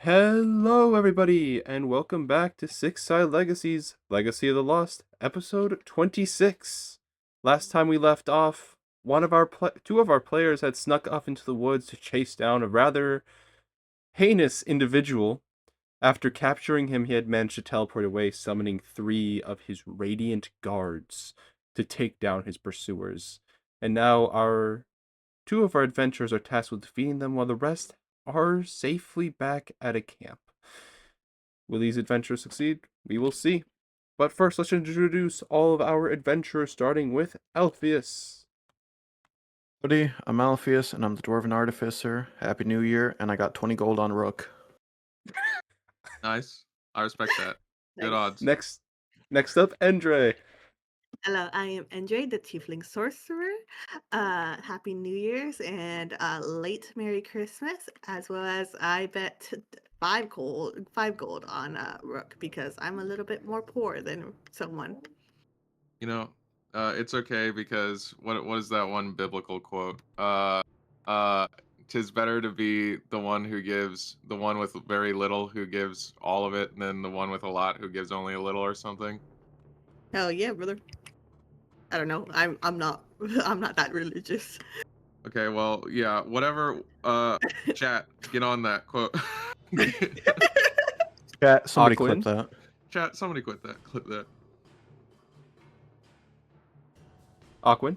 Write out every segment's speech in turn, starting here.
Hello, everybody, and welcome back to Six Side Legacies Legacy of the Lost, episode 26. Last time we left off, two of our players had snuck off into the woods to chase down a rather heinous individual. After capturing him, he had managed to teleport away, summoning 3 of his radiant guards to take down his pursuers. And now two of our adventurers are tasked with defeating them, while the rest are safely back at a camp. Will these adventurers succeed? We will see. But first, let's introduce all of our adventurers, starting with Alpheus. Howdy, I'm Alpheus, and I'm the Dwarven Artificer. Happy New Year, and I got 20 gold on Rook. Nice. I respect that. Good odds. Next up, Endre. Hello, I am Endre, the Tiefling Sorcerer. Happy New Year's and late Merry Christmas, as well as I bet 5 gold on Rook because I'm a little bit more poor than someone. You know, it's okay because what is that one biblical quote? Tis better to be the one with very little who gives all of it than the one with a lot who gives only a little or something. Hell yeah, brother. I don't know. I'm not that religious. Okay, well, yeah, whatever. Chat, get on that quote. Chat, somebody Aquin. clip that. Chat, somebody clip that. Aquin.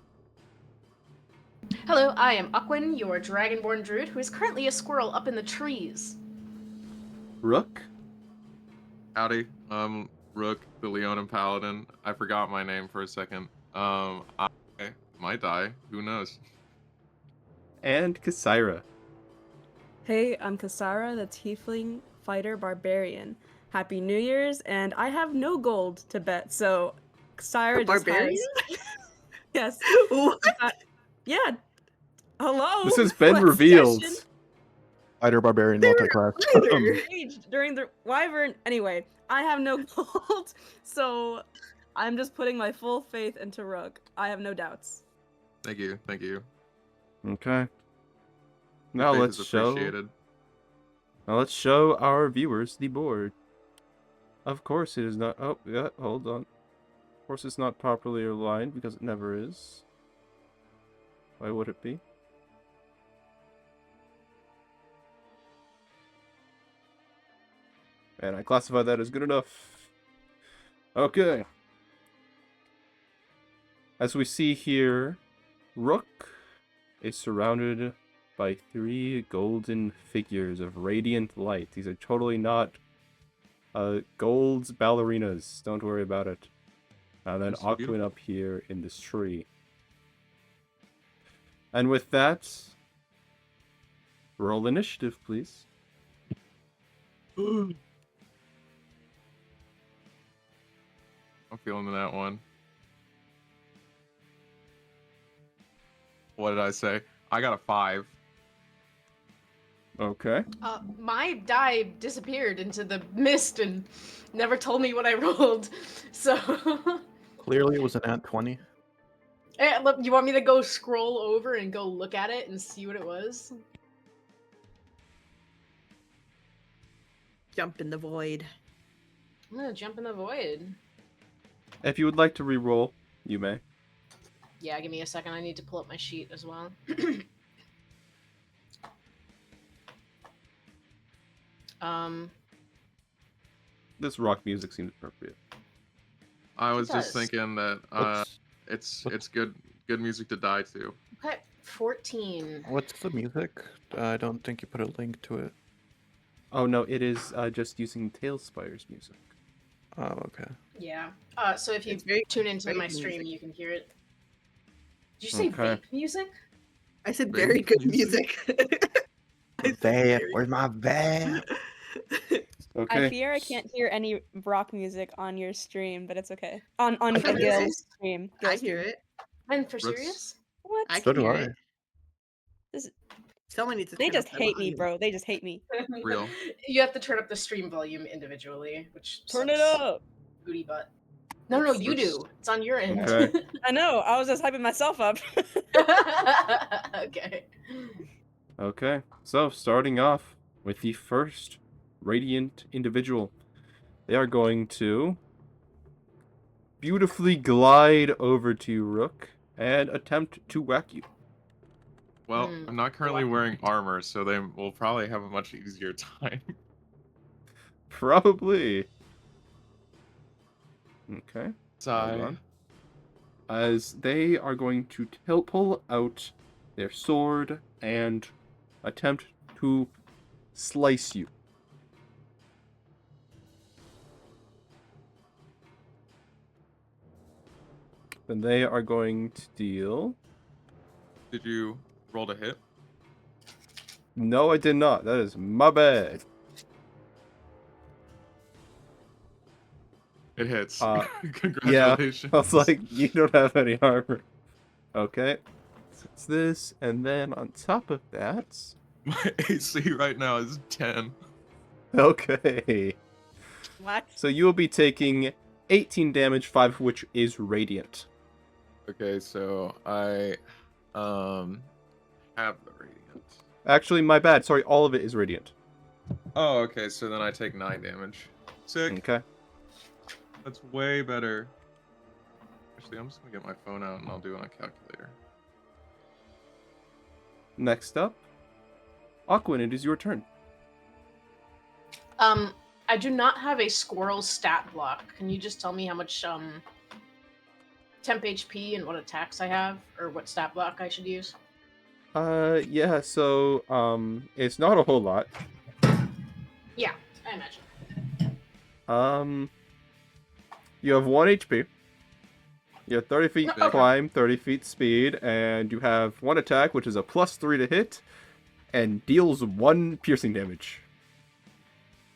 Hello, I am Aquin, your dragonborn druid who is currently a squirrel up in the trees. Rook. Howdy, I'm Rook, the Leonin Paladin. I forgot my name for a second. I might die. Who knows? And Kasira. Hey, I'm Kasara, the Tiefling Fighter Barbarian. Happy New Year's, and I have no gold to bet, so Kasara just Barbarian? has... Yes. What? Yeah. Hello? This has been What revealed. session? Fighter Barbarian multi-class. Raged during the Wyvern. Anyway, I have no gold, so I'm just putting my full faith into Rook. I have no doubts. Thank you. Okay. Now Faith let's is show. appreciated. Now let's show our viewers the board. Of course, it is not. Oh, yeah. Hold on. Of course, it's not properly aligned because it never is. Why would it be? And I classify that as good enough. Okay. As we see here, Rook is surrounded by 3 golden figures of radiant light. These are totally not gold's ballerinas. Don't worry about it. And then That's Aquin beautiful. up here in this tree. And with that, roll initiative, please. I'm feeling that one. What did I say? I got a 5. Okay. My die disappeared into the mist and never told me what I rolled. So, Clearly, it was an at 20. look, you want me to go scroll over and go look at it and see what it was? Jump in the void. I'm gonna jump in the void. If you would like to re-roll, you may. Yeah, give me a second. I need to pull up my sheet as well. This rock music seems appropriate. I was just does. thinking that it's good music to die to. Okay, 14. What's the music? I don't think you put a link to it. Oh no, it is just using Tailspire's music. Oh, okay. Yeah. So if you It's very tune into great my stream, music. you can hear it. Did you say Okay. vape music? I said Very very good music. music. I said Vape, very- where's my vape? Okay. I fear I can't hear any rock music on your stream, but it's okay. On For real? Gil's stream. I Gil's hear stream. it. And for Let's- serious? What? I So can do hear I. it. This- Someone needs to They turn up just the hate me, volume. bro. They just hate me. Real. You have to turn up the stream volume individually, which Turn it sucks. up. Booty butt. No, you do. It's on your end. Okay. I know. I was just hyping myself up. Okay. Okay. So starting off with the first radiant individual. They are going to beautifully glide over to you, Rook, and attempt to whack you. Well, Hmm, I'm not currently wearing armor, so they will probably have a much easier time. Probably. Okay. Hold Sigh. on. As they are going to pull out their sword and attempt to slice you. Then they are going to deal... Did you roll to hit? No, I did not. That is my bad. It hits. Yeah, Congratulations. I was like, you don't have any armor. Okay. So it's this, and then on top of that... My AC right now is 10. Okay. What? So you will be taking 18 damage, 5 of which is radiant. Okay, so I have the radiant. Actually, my bad. Sorry, all of it is radiant. Oh, okay, so then I take 9 damage. Sick. Okay. That's way better. Actually, I'm just gonna get my phone out and I'll do it on a calculator. Next up, Aquin, it is your turn. I do not have a squirrel stat block. Can you just tell me how much temp HP and what attacks I have, or what stat block I should use? Yeah, so, it's not a whole lot. Yeah, I imagine. You have 1 HP. You have 30 feet Okay. climb, 30 feet speed, and you have 1 attack, which is a +3 to hit, and deals 1 piercing damage.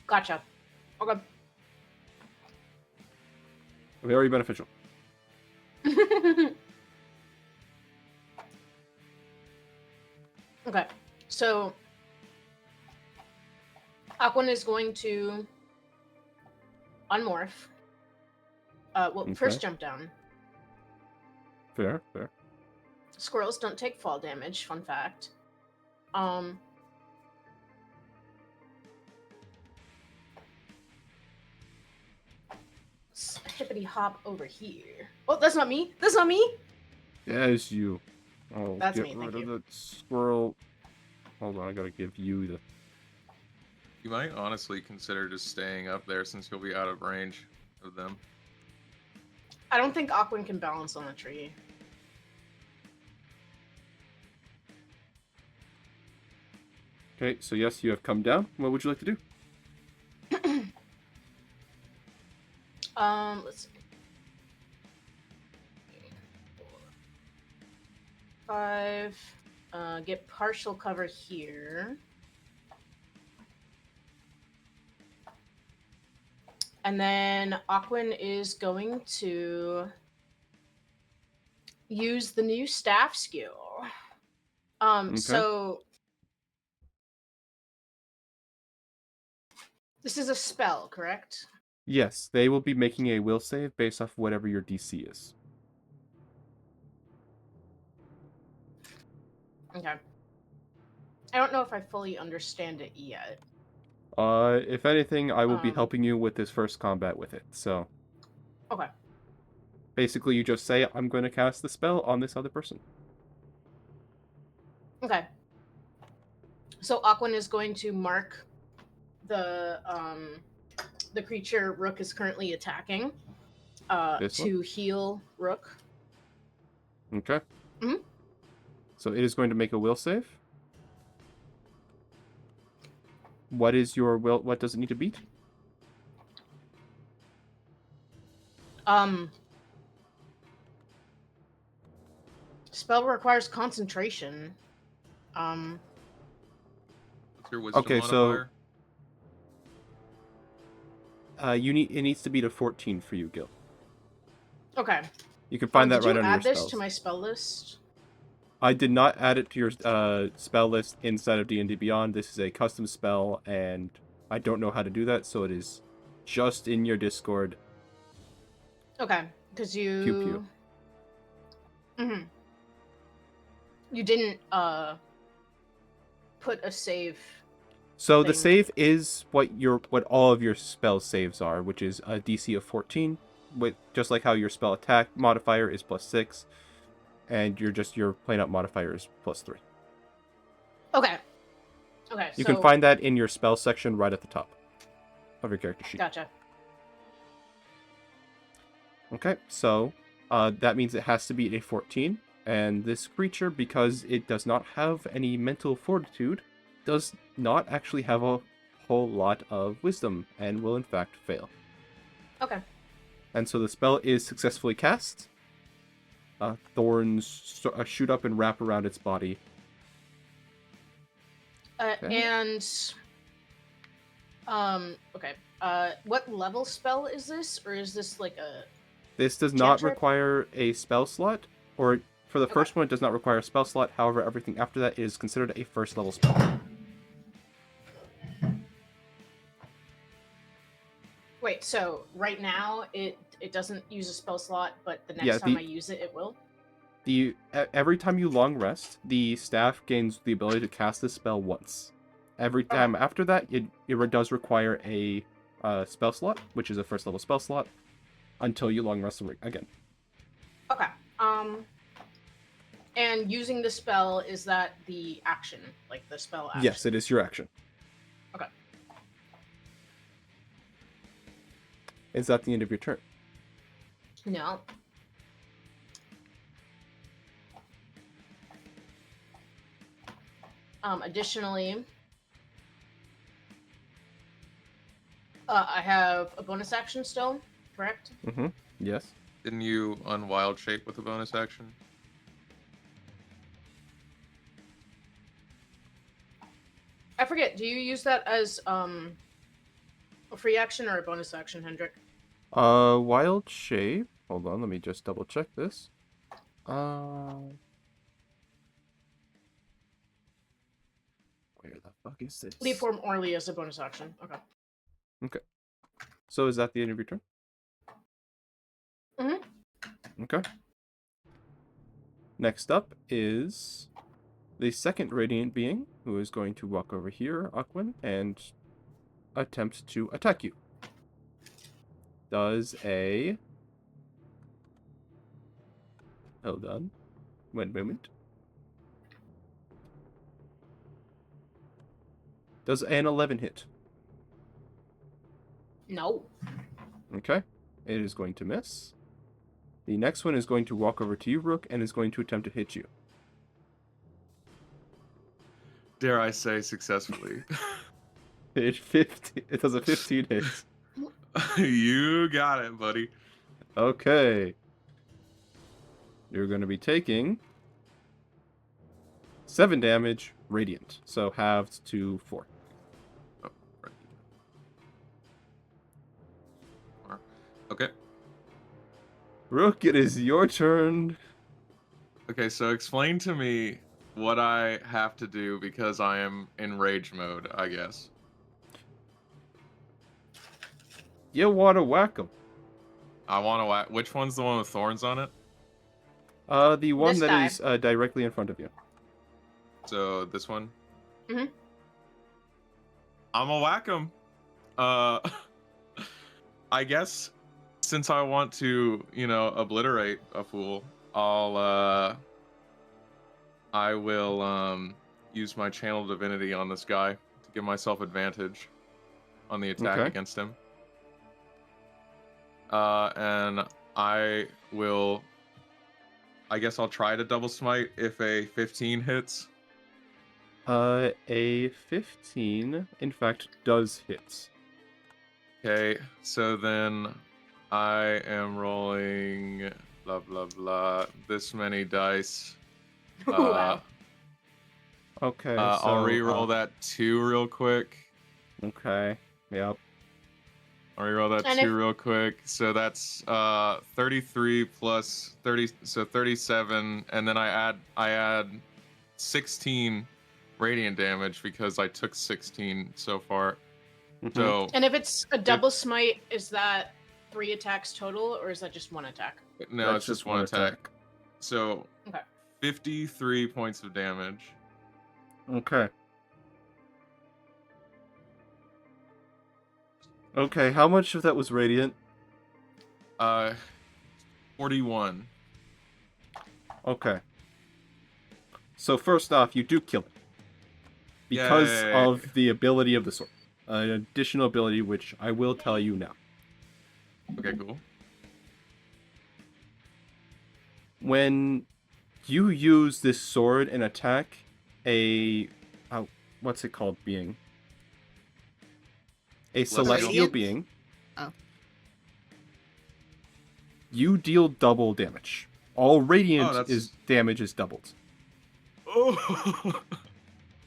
Gotcha. Okay. Very beneficial. Okay, so Aquan is going to unmorph. First Okay. jump down. Fair, fair. Squirrels don't take fall damage, fun fact. Hippity hop over here. Oh, that's not me. That's not me. Yes, you. Oh, That's get me, thank rid of you. the squirrel. Hold on, I gotta give you the... You might honestly consider just staying up there since you'll be out of range of them. I don't think Aquan can balance on a tree. Okay, so yes, you have come down. What would you like to do? Let's see. 5. Get partial cover here. And then Aquan is going to use the new staff skill. So this is a spell, correct? Yes, they will be making a will save based off whatever your DC is. Okay. I don't know if I fully understand it yet. If anything, I will be Um. helping you with this first combat with it. So Okay. basically, you just say, I'm going to cast the spell on this other person. Okay. So Aquan is going to mark the creature Rook is currently attacking This to heal Rook. Okay. Mhm. So it is going to make a will save. What is your will? What does it need to beat? Spell requires concentration. What's your wisdom Okay, modifier? it needs to beat a 14 for you, Gil. Okay. You can find that did right you under your add this spells. to my spell list? I did not add it to your spell list inside of D&D Beyond. This is a custom spell, and I don't know how to do that, so it is just in your Discord. Okay, because you... Pew pew. Mm-hmm. You didn't put a save So the thing? save is what all of your spell saves are, which is a DC of 14, with just like how your spell attack modifier is +6, and your plain up modifier is +3. Okay. Okay. You so, can find that in your spell section right at the top of your character sheet. Gotcha. Okay, so that means it has to be a 14, and this creature, because it does not have any mental fortitude, does not actually have a whole lot of wisdom, and will in fact fail. Okay. And so the spell is successfully cast. Thorns shoot up and wrap around its body. Okay. And okay. What level spell is this, or is this like a? This does not Cantrip? require a spell slot, or for the Okay. first one, it does not require a spell slot. However, everything after that is considered a first level spell. Wait. So right now it doesn't use a spell slot, but the next Yeah, time I use it, it will. Every time you long rest, the staff gains the ability to cast this spell once. Every time after that, it does require a spell slot, which is a first level spell slot, until you long rest again. Okay. And using the spell, is that the action, like the spell action? Yes, it is your action. Okay. Is that the end of your turn? No. Additionally, I have a bonus action still, correct? Mm-hmm. Yes. Didn't you unwild shape with a bonus action? I forget. Do you use that as a free action or a bonus action, Hendrik? Wild shape. Hold on, let me just double check this. Where the fuck is this? Leaf form orally as a bonus action. Okay. Okay. So is that the end of your turn? Mm-hmm. Okay. Next up is the second radiant being, who is going to walk over here, Aquin, and attempt to attack you. Does a... Hold on. One moment. Does an 11 hit? No. Okay. It is going to miss. The next one is going to walk over to you, Rook, and is going to attempt to hit you. Dare I say successfully? It does a 15 hit. You got it, buddy. Okay. You're going to be taking 7 damage, radiant. So halved to 4. Oh, right. Okay. Rook, it is your turn. Okay, so explain to me what I have to do because I am in rage mode, I guess. You want to whack him. I want to whack. Which one's the one with thorns on it? The one This that guy. is directly in front of you. So this one? Mhm. I'm gonna whack him. I guess since I want to, obliterate a fool, I will use my channel divinity on this guy to give myself advantage on the attack Okay. against him. And I guess I'll try to double smite if a 15 hits. A 15, in fact, does hit. Okay, so then I am rolling blah blah blah this many dice. Wow. Okay, so... I'll re-roll that 2 real quick. Okay, yep. I'll re-roll that And 2 if- real quick. So that's 33 plus 30, so 37, and then I add 16 radiant damage because I took 16 so far. Mhm. So And if it's a double smite, is that 3 attacks total, or is that just 1 attack? no, That's it's just one attack. So Okay. 53 points of damage. Okay. Okay, how much of that was radiant? 41. Okay. So first off, you do kill it. Because Yay. of the ability of the sword. An additional ability which I will tell you now. Okay, cool. When you use this sword and attack what's it called being? A celestial Radiant? being. Oh. You deal double damage. All radiant that's... damage is doubled. Oh.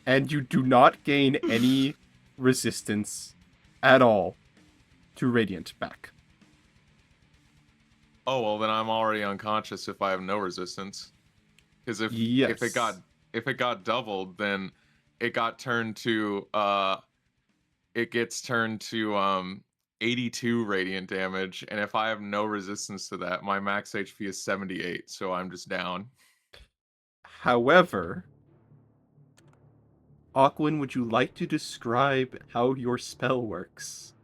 And you do not gain any resistance at all to radiant back. Oh, well, then I'm already unconscious if I have no resistance. Because if Yes. if it got doubled, then it got turned to it gets turned to 82 radiant damage, and if I have no resistance to that, my max HP is 78, so I'm just down. However, Aquin, would you like to describe how your spell works?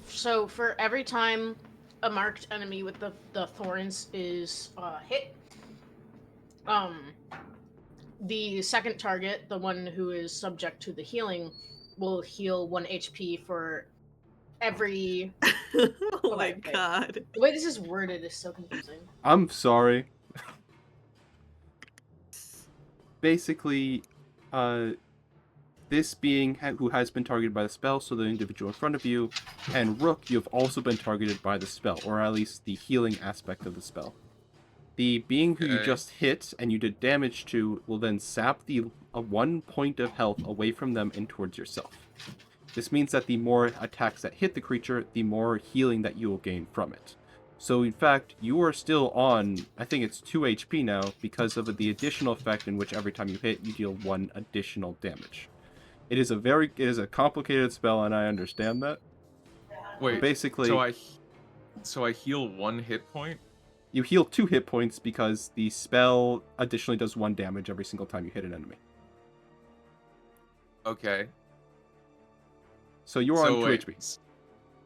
So for every time a marked enemy with the thorns is hit, the second target, the one who is subject to the healing, will heal 1 HP for every. Oh my Okay. god. The way this is worded is so confusing. I'm sorry. Basically, this being who has been targeted by the spell, so the individual in front of you, and Rook, you have also been targeted by the spell, or at least the healing aspect of the spell. The being who you Okay. just hit and you did damage to will then sap the 1 point of health away from them and towards yourself. This means that the more attacks that hit the creature, the more healing that you will gain from it. So in fact, you are still on, I think it's 2 HP now, because of the additional effect in which every time you hit, you deal 1 additional damage. It is a complicated spell, and I understand that. Wait, But basically, so I heal 1 hit point? you heal 2 hit points because the spell additionally does 1 damage every single time you hit an enemy. Okay. So you're on 2 HP.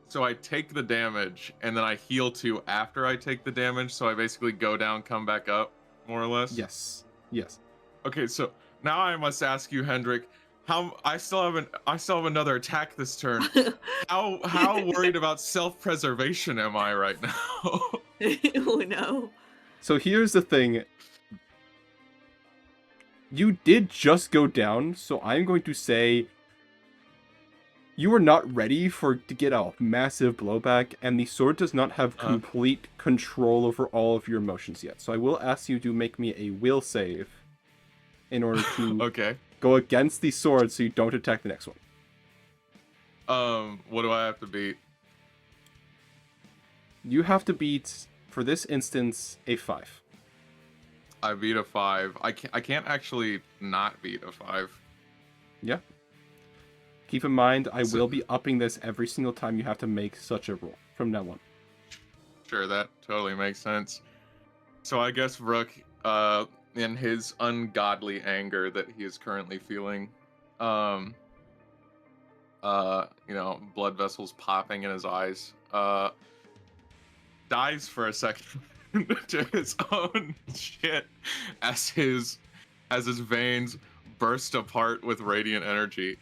So I take the damage, and then I heal 2 after I take the damage, so I basically go down, come back up, more or less? Yes. Yes. Okay, so now I must ask you, Hendrik, how I still have another attack this turn. How worried about self-preservation am I right now? Oh no. So here's the thing. You did just go down, so I'm going to say you are not ready to get a massive blowback, and the sword does not have complete control over all of your emotions yet. So I will ask you to make me a will save in order to Okay. go against the sword so you don't attack the next one. What do I have to beat? You have to beat, for this instance, a 5. I beat a 5. I can't actually not beat a 5. Yeah. Keep in mind, I will be upping this every single time you have to make such a roll from now on. Sure, that totally makes sense. So I guess Rook, in his ungodly anger that he is currently feeling, blood vessels popping in his eyes, dives for a second to his own shit as his veins burst apart with radiant energy,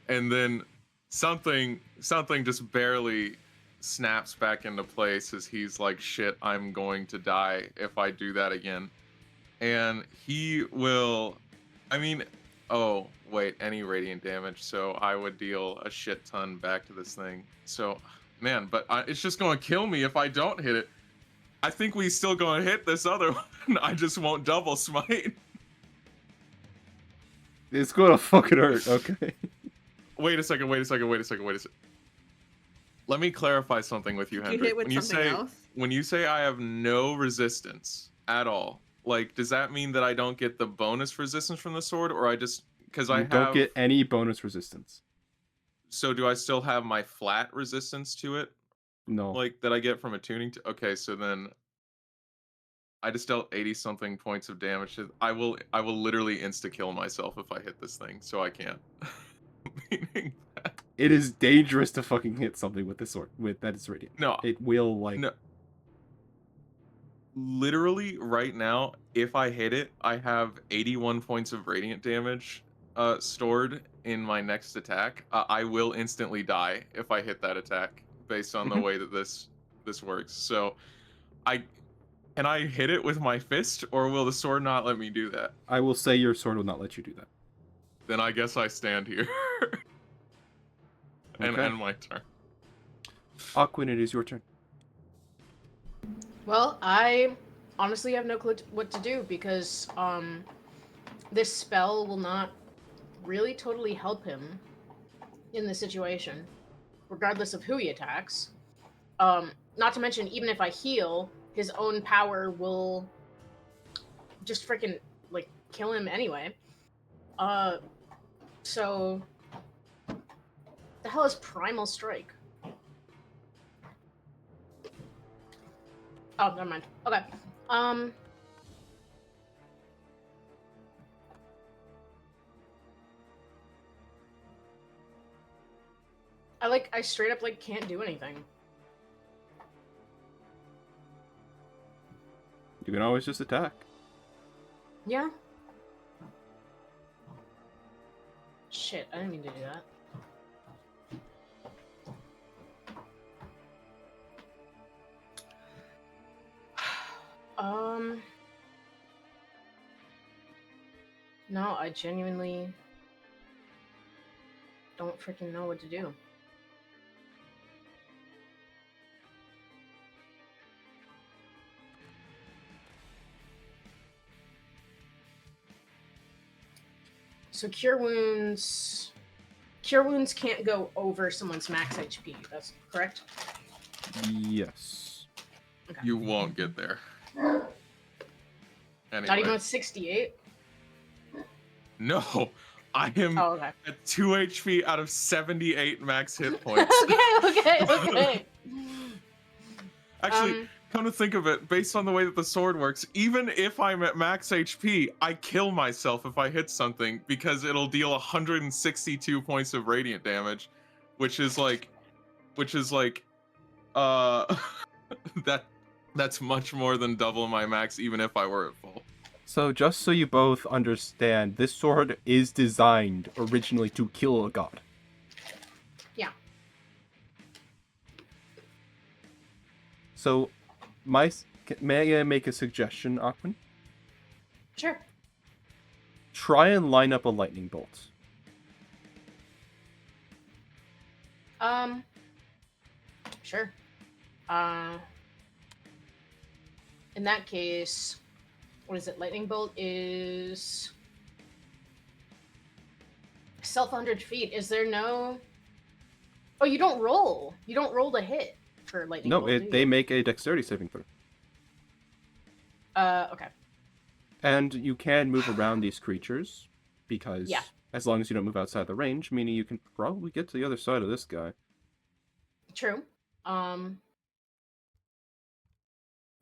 and then something just barely snaps back into place as he's like, shit, I'm going to die if I do that again. And he will, oh wait, any radiant damage, so I would deal a shit ton back to this thing. So man, but it's just gonna kill me if I don't hit it. I think we still gonna hit this other one. I just won't double smite. It's gonna fucking hurt, okay? Wait a second. Let me clarify something with you, You Hendrik. hit with something else? When you say I have no resistance at all, like, does that mean that I don't get the bonus resistance from the sword, or I just You don't get any bonus resistance. So do I still have my flat resistance to it? No. Like that I get from attuning to? Okay, so then I just dealt 80 something points of damage. I will literally insta kill myself if I hit this thing, so I can't. Meaning that It is dangerous to fucking hit something with this sword. With that is radiant. no, It will like. no. Literally right now, if I hit it, I have 81 points of radiant damage stored in my next attack. I will instantly die if I hit that attack based on the way that this works. So, can I hit it with my fist, or will the sword not let me do that? I will say your sword will not let you do that. Then I guess I stand here and Okay. end my turn. Aquin, it is your turn. Well, I honestly have no clue what to do because this spell will not really totally help him in this situation, regardless of who he attacks. Not to mention, even if I heal, his own power will just freaking like kill him anyway. So the hell is Primal Strike? Oh, never mind. Okay. I straight up like can't do anything. You can always just attack. Yeah. Shit, I didn't mean to do that. No, I genuinely don't freaking know what to do. So cure wounds can't go over someone's max HP. That's correct? Yes. Okay. You won't get there. Anyway. Not even with 68? No, I am Oh, okay. at 2 HP out of 78 max hit points. okay. Actually, come to think of it, based on the way that the sword works, even if I'm at max HP, I kill myself if I hit something because it'll deal 162 points of radiant damage, which is like that's much more than double my max even if I were at full. So just so you both understand, this sword is designed originally to kill a god. Yeah. So, may I make a suggestion, Aquin? Sure. Try and line up a lightning bolt. Sure. In that case, what is it? Lightning bolt is self 100 feet. Is there no? Oh, you don't roll. You don't roll to hit for lightning No, bolt. do they you? make a dexterity saving throw. Okay. And you can move around these creatures because Yeah. as long as you don't move outside the range, meaning you can probably get to the other side of this guy. True.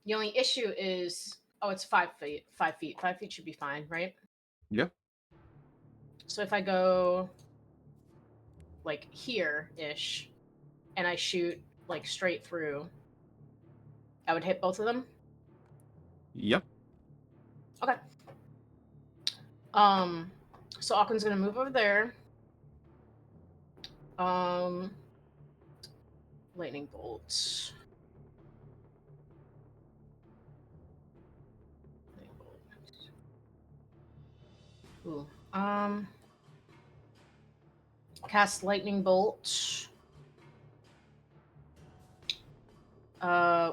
The only issue is, it's 5 feet. 5 feet. 5 feet should be fine, right? Yeah. So if I go like here-ish and I shoot like straight through, I would hit both of them. Yep. Okay. So Aquin's gonna move over there. Lightning bolts. Ooh. Cast lightning bolt.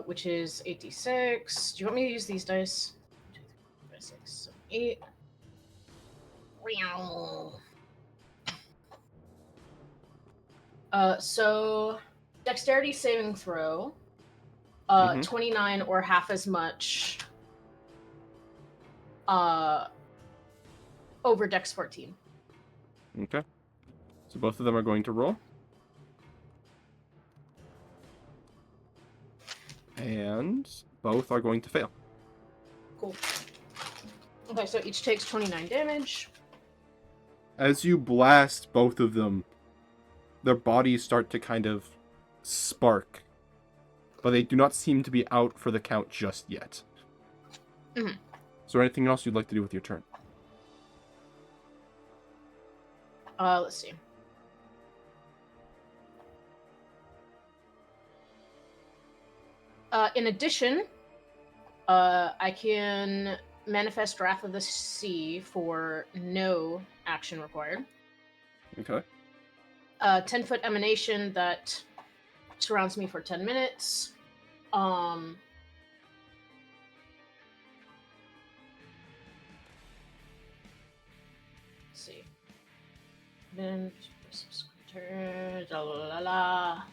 Which is 8d6. Do you want me to use these dice? 2, 3, 4, 5, 6, 7, 8. So dexterity saving throw. 29 or half as much. Over Dex 14. Okay. So both of them are going to roll. And both are going to fail. Cool. Okay, so each takes 29 damage. As you blast both of them, their bodies start to kind of spark, but they do not seem to be out for the count just yet. Mhm. Is there anything else you'd like to do with your turn? Let's see. In addition, I can manifest Wrath of the Sea for no action required. Okay. 10-foot emanation that surrounds me for 10 minutes. Let's see. Then la la la.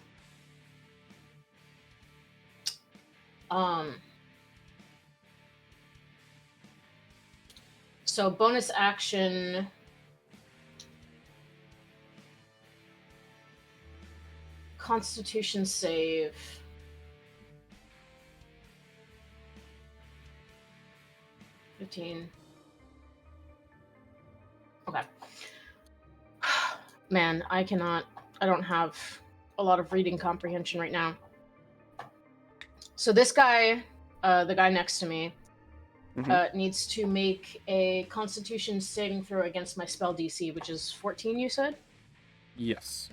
So bonus action. Constitution save. Okay. Man, I don't have a lot of reading comprehension right now. So this guy, the guy next to me, needs to make a Constitution saving throw against my spell DC, which is 14, you said? Yes.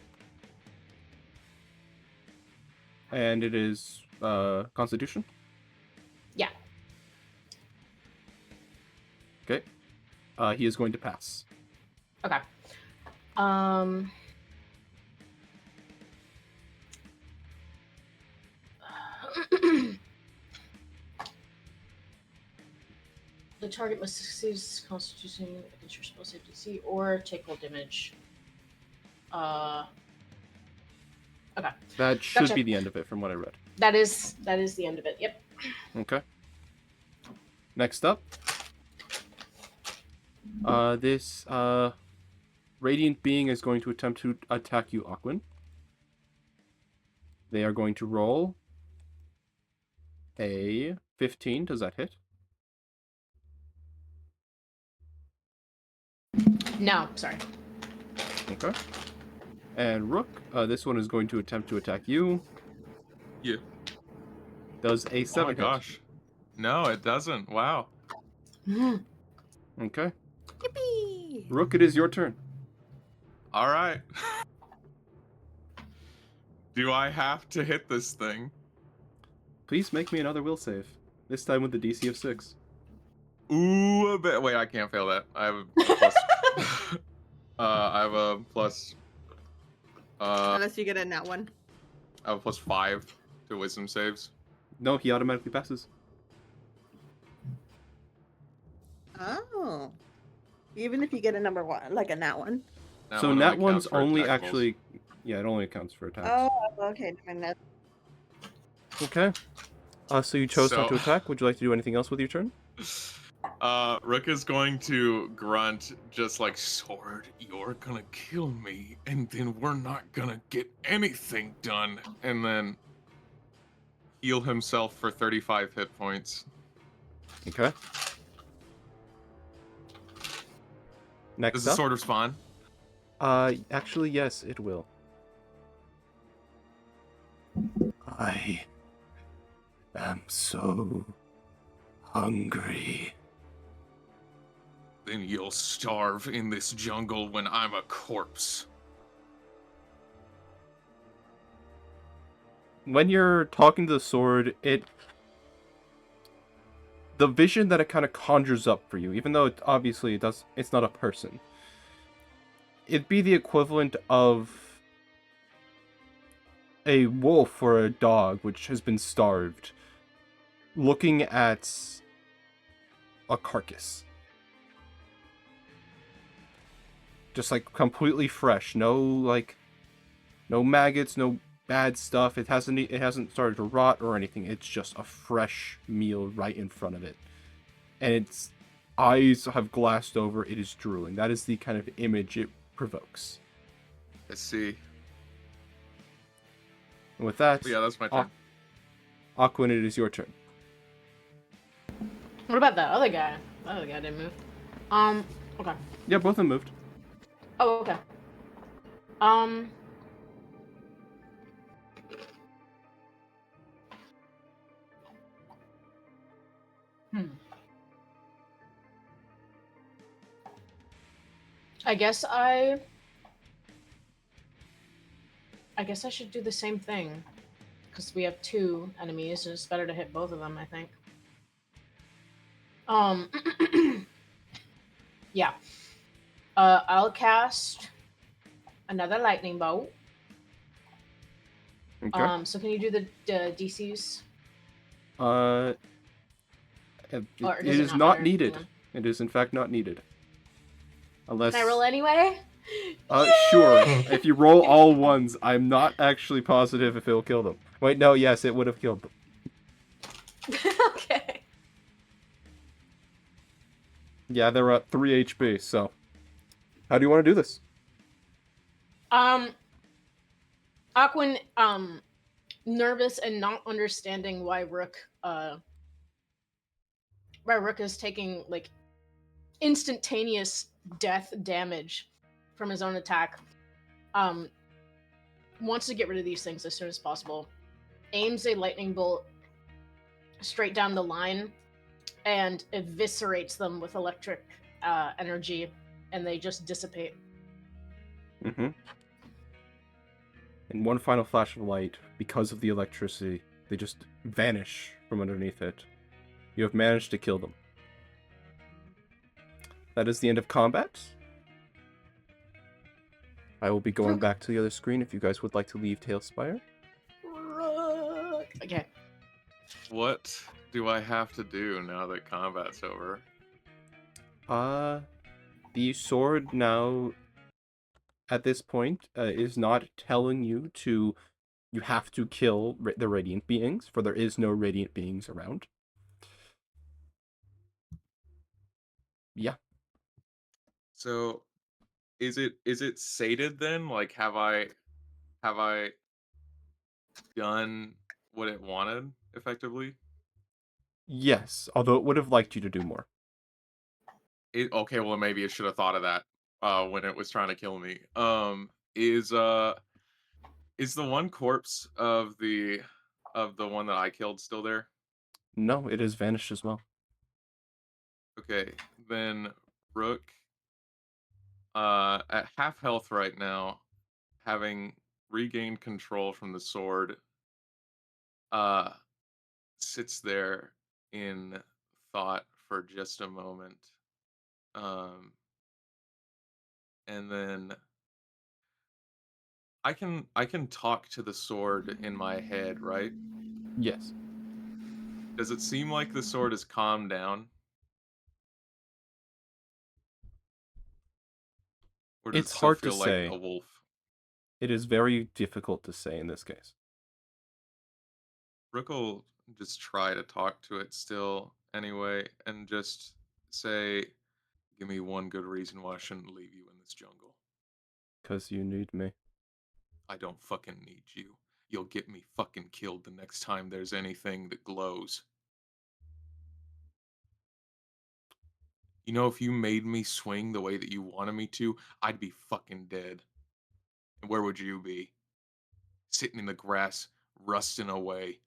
And it is Constitution? Yeah. Okay. He is going to pass. Okay. The target must succeed its Constitution against your spell save DC or take roll damage. Okay. That should Gotcha. be the end of it from what I read. That is the end of it. Yep. Okay. Next up. This radiant being is going to attempt to attack you, Aquin. They are going to roll a 15. Does that hit? No, sorry. Okay. And Rook, this one is going to attempt to attack you. Yeah. Does a 7 Oh my hit? gosh. No, it doesn't. Wow. Okay. Yippee! Rook, it is your turn. All right. Do I have to hit this thing? Please make me another will save. This time with the DC of 6. Ooh, a bit. Wait, I can't fail that. I have a plus. I have a plus. Unless you get a nat one. I have a plus 5 to wisdom saves. No, he automatically passes. Oh. Even if you get a number one, like a nat one. That So one nat only one's counts for only attackables. actually... Yeah, it only accounts for attacks. Oh, okay. Okay. So you chose not to So- attack. Would you like to do anything else with your turn? Rook is going to grunt just like, Sword, you're gonna kill me, and then we're not gonna get anything done. And then heal himself for 35 hit points. Okay. Next Does the up. sword respond? Actually, yes, it will. I am so hungry. Then you'll starve in this jungle when I'm a corpse. When you're talking to the sword, the vision that it kind of conjures up for you, even though obviously it's not a person. It'd be the equivalent of a wolf or a dog which has been starved, looking at a carcass. Just like completely fresh, no maggots, no bad stuff. It hasn't started to rot or anything. It's just a fresh meal right in front of it. And its eyes have glassed over. It is drooling. That is the kind of image it provokes. Let's see. And with that, Yeah, that's my turn. Aquin, it is your turn. What about that other guy? That other guy didn't move. Okay. Yeah, both of them moved. Oh, okay. I guess I should do the same thing because we have two enemies, and it's better to hit both of them. I think. Um, yeah. I'll cast another lightning bolt. Okay. So can you do the DCs? It, Or it does it is not not matter? needed. Hang on. It is in fact not needed. Unless Can I roll anyway? sure. Yay! If you roll all ones, I'm not actually positive if it'll kill them. Wait, no, yes, it would have killed them. Okay. Yeah, they're at 3 HP, so how do you want to do this? Aquin, nervous and not understanding why Rook is taking like instantaneous death damage from his own attack. Wants to get rid of these things as soon as possible. Aims a lightning bolt straight down the line and eviscerates them with electric energy, and they just dissipate. Mm-hmm. In one final flash of light, because of the electricity, they just vanish from underneath it. You have managed to kill them. That is the end of combat. I will be going back to the other screen if you guys would like to leave Tailspire. Okay. What do I have to do now that combat's over? The sword now, at this point, is not telling you to... You have to kill the Radiant Beings, for there is no Radiant Beings around. Yeah. So, is it sated then? Like, have I done what it wanted effectively? Yes, although it would have liked you to do more. Okay, well maybe it should have thought of that when it was trying to kill me. Is the one corpse of the one that I killed still there? No, it has vanished as well. Okay, then Rook at half health right now, having regained control from the sword, uh sits there in thought for just a moment. Um and then I can talk to the sword in my head, right? Yes. Does it seem like the sword is calmed down? Or does it It's still hard to feel like say. a wolf? It is very difficult to say in this case. Rook will just try to talk to it still anyway, and just say, give me one good reason why I shouldn't leave you in this jungle. Because you need me. I don't fucking need you. You'll get me fucking killed the next time there's anything that glows. You know, if you made me swing the way that you wanted me to, I'd be fucking dead. And where would you be? Sitting in the grass, rusting away.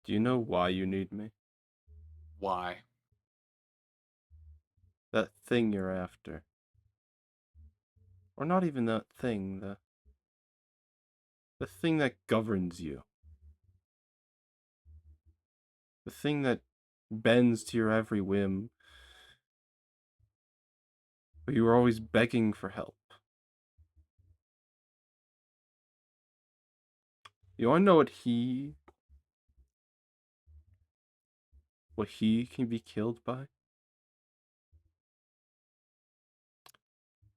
Do you know why you need me? Why? That thing you're after. Or not even that thing, the thing that governs you. The thing that bends to your every whim. But you are always begging for help. You wanna know what he can be killed by?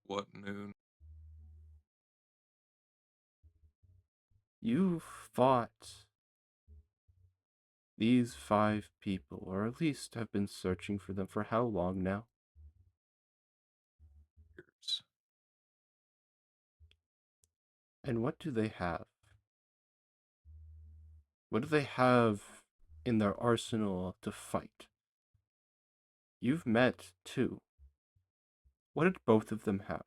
What moon? You fought these 5 people, or at least have been searching for them for how long now? Years. And what do they have? What do they have in their arsenal to fight? You've met 2. What did both of them have?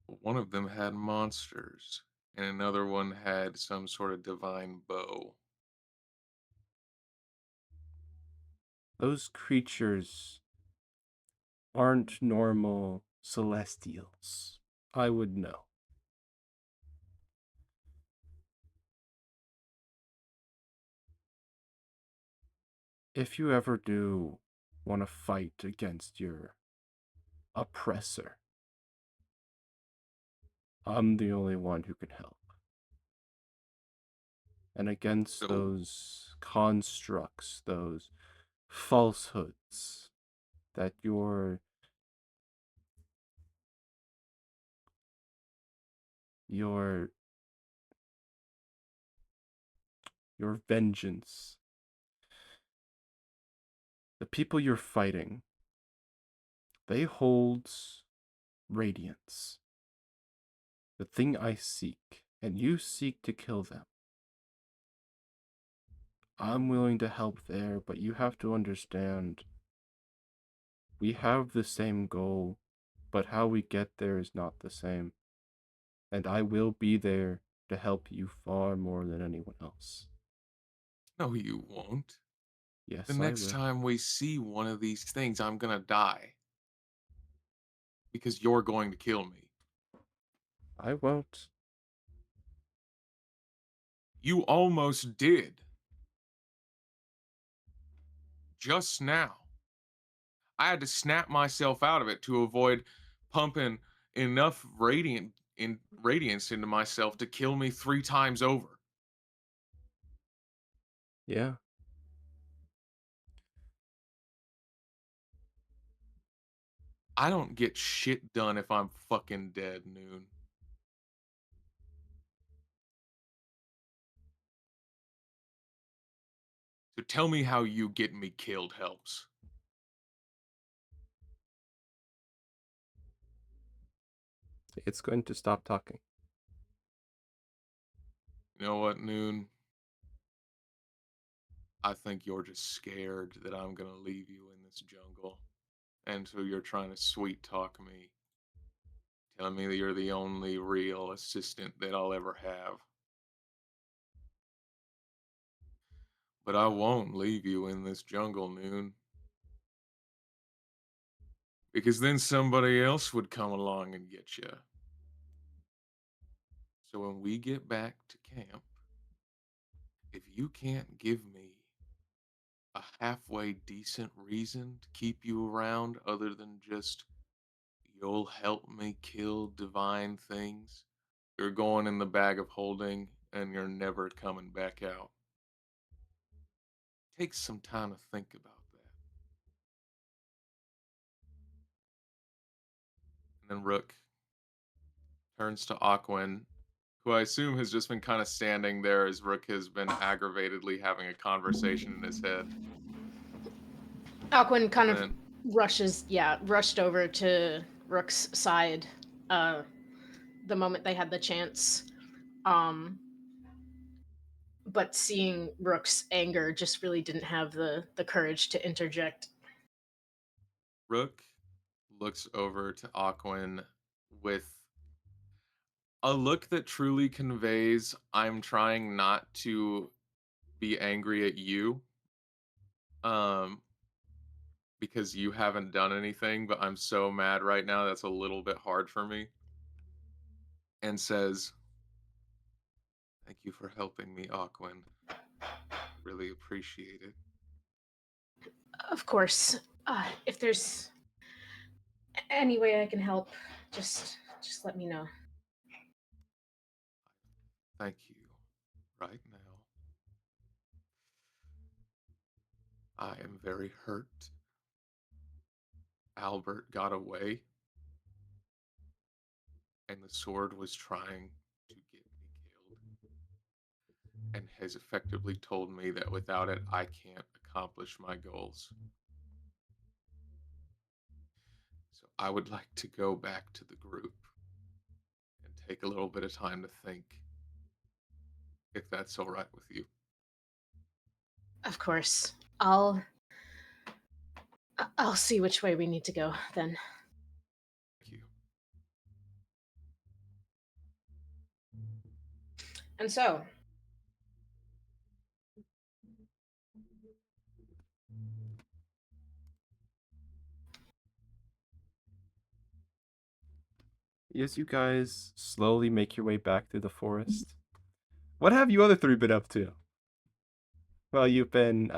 One of them had monsters, and another one had some sort of divine bow. those creatures aren't normal celestials. I would know. If you ever do want to fight against your oppressor, I'm the only one who can help. And against So those constructs, those falsehoods that your vengeance, the people you're fighting, they hold radiance, the thing I seek, and you seek to kill them. I'm willing to help there, but you have to understand we have the same goal, but how we get there is not the same. And I will be there to help you far more than anyone else. no, you won't. The Yes, I next will. time we see one of these things, I'm gonna die because you're going to kill me. I won't. You almost did just now. I had to snap myself out of it to avoid pumping enough radiance into myself to kill me 3 times over. Yeah. I don't get shit done if I'm fucking dead, Noon. So tell me how you get me killed helps. It's going to stop talking. You know what, Noon? I think you're just scared that I'm gonna leave you in this jungle. And so you're trying to sweet talk me, telling me that you're the only real assistant that I'll ever have. But I won't leave you in this jungle, Noon. Because then somebody else would come along and get you. So when we get back to camp, if you can't give me a halfway decent reason to keep you around other than just you'll help me kill divine things, you're going in the bag of holding and you're never coming back out. Take some time to think about that. And then Rook turns to Aquin, who I assume has just been kind of standing there as Rook has been aggravatedly having a conversation in his head. Alcuin kind of And rushed over to Rook's side the moment they had the chance. But seeing Rook's anger just really didn't have the courage to interject. Rook looks over to Aquin with a look that truly conveys I'm trying not to be angry at you um because you haven't done anything, but I'm so mad right now that's a little bit hard for me. And says, "Thank you for helping me, Aquin. Really appreciate it." Of course, if there's any way I can help, just let me know. Thank you. Right now, I am very hurt. Albert got away, and the sword was trying to get me killed, and has effectively told me that without it, I can't accomplish my goals. So I would like to go back to the group and take a little bit of time to think, if that's all right with you. Of course, I'll see which way we need to go then. Thank you. And so, as you guys slowly make your way back through the forest, what have you other three been up to? Well, you've been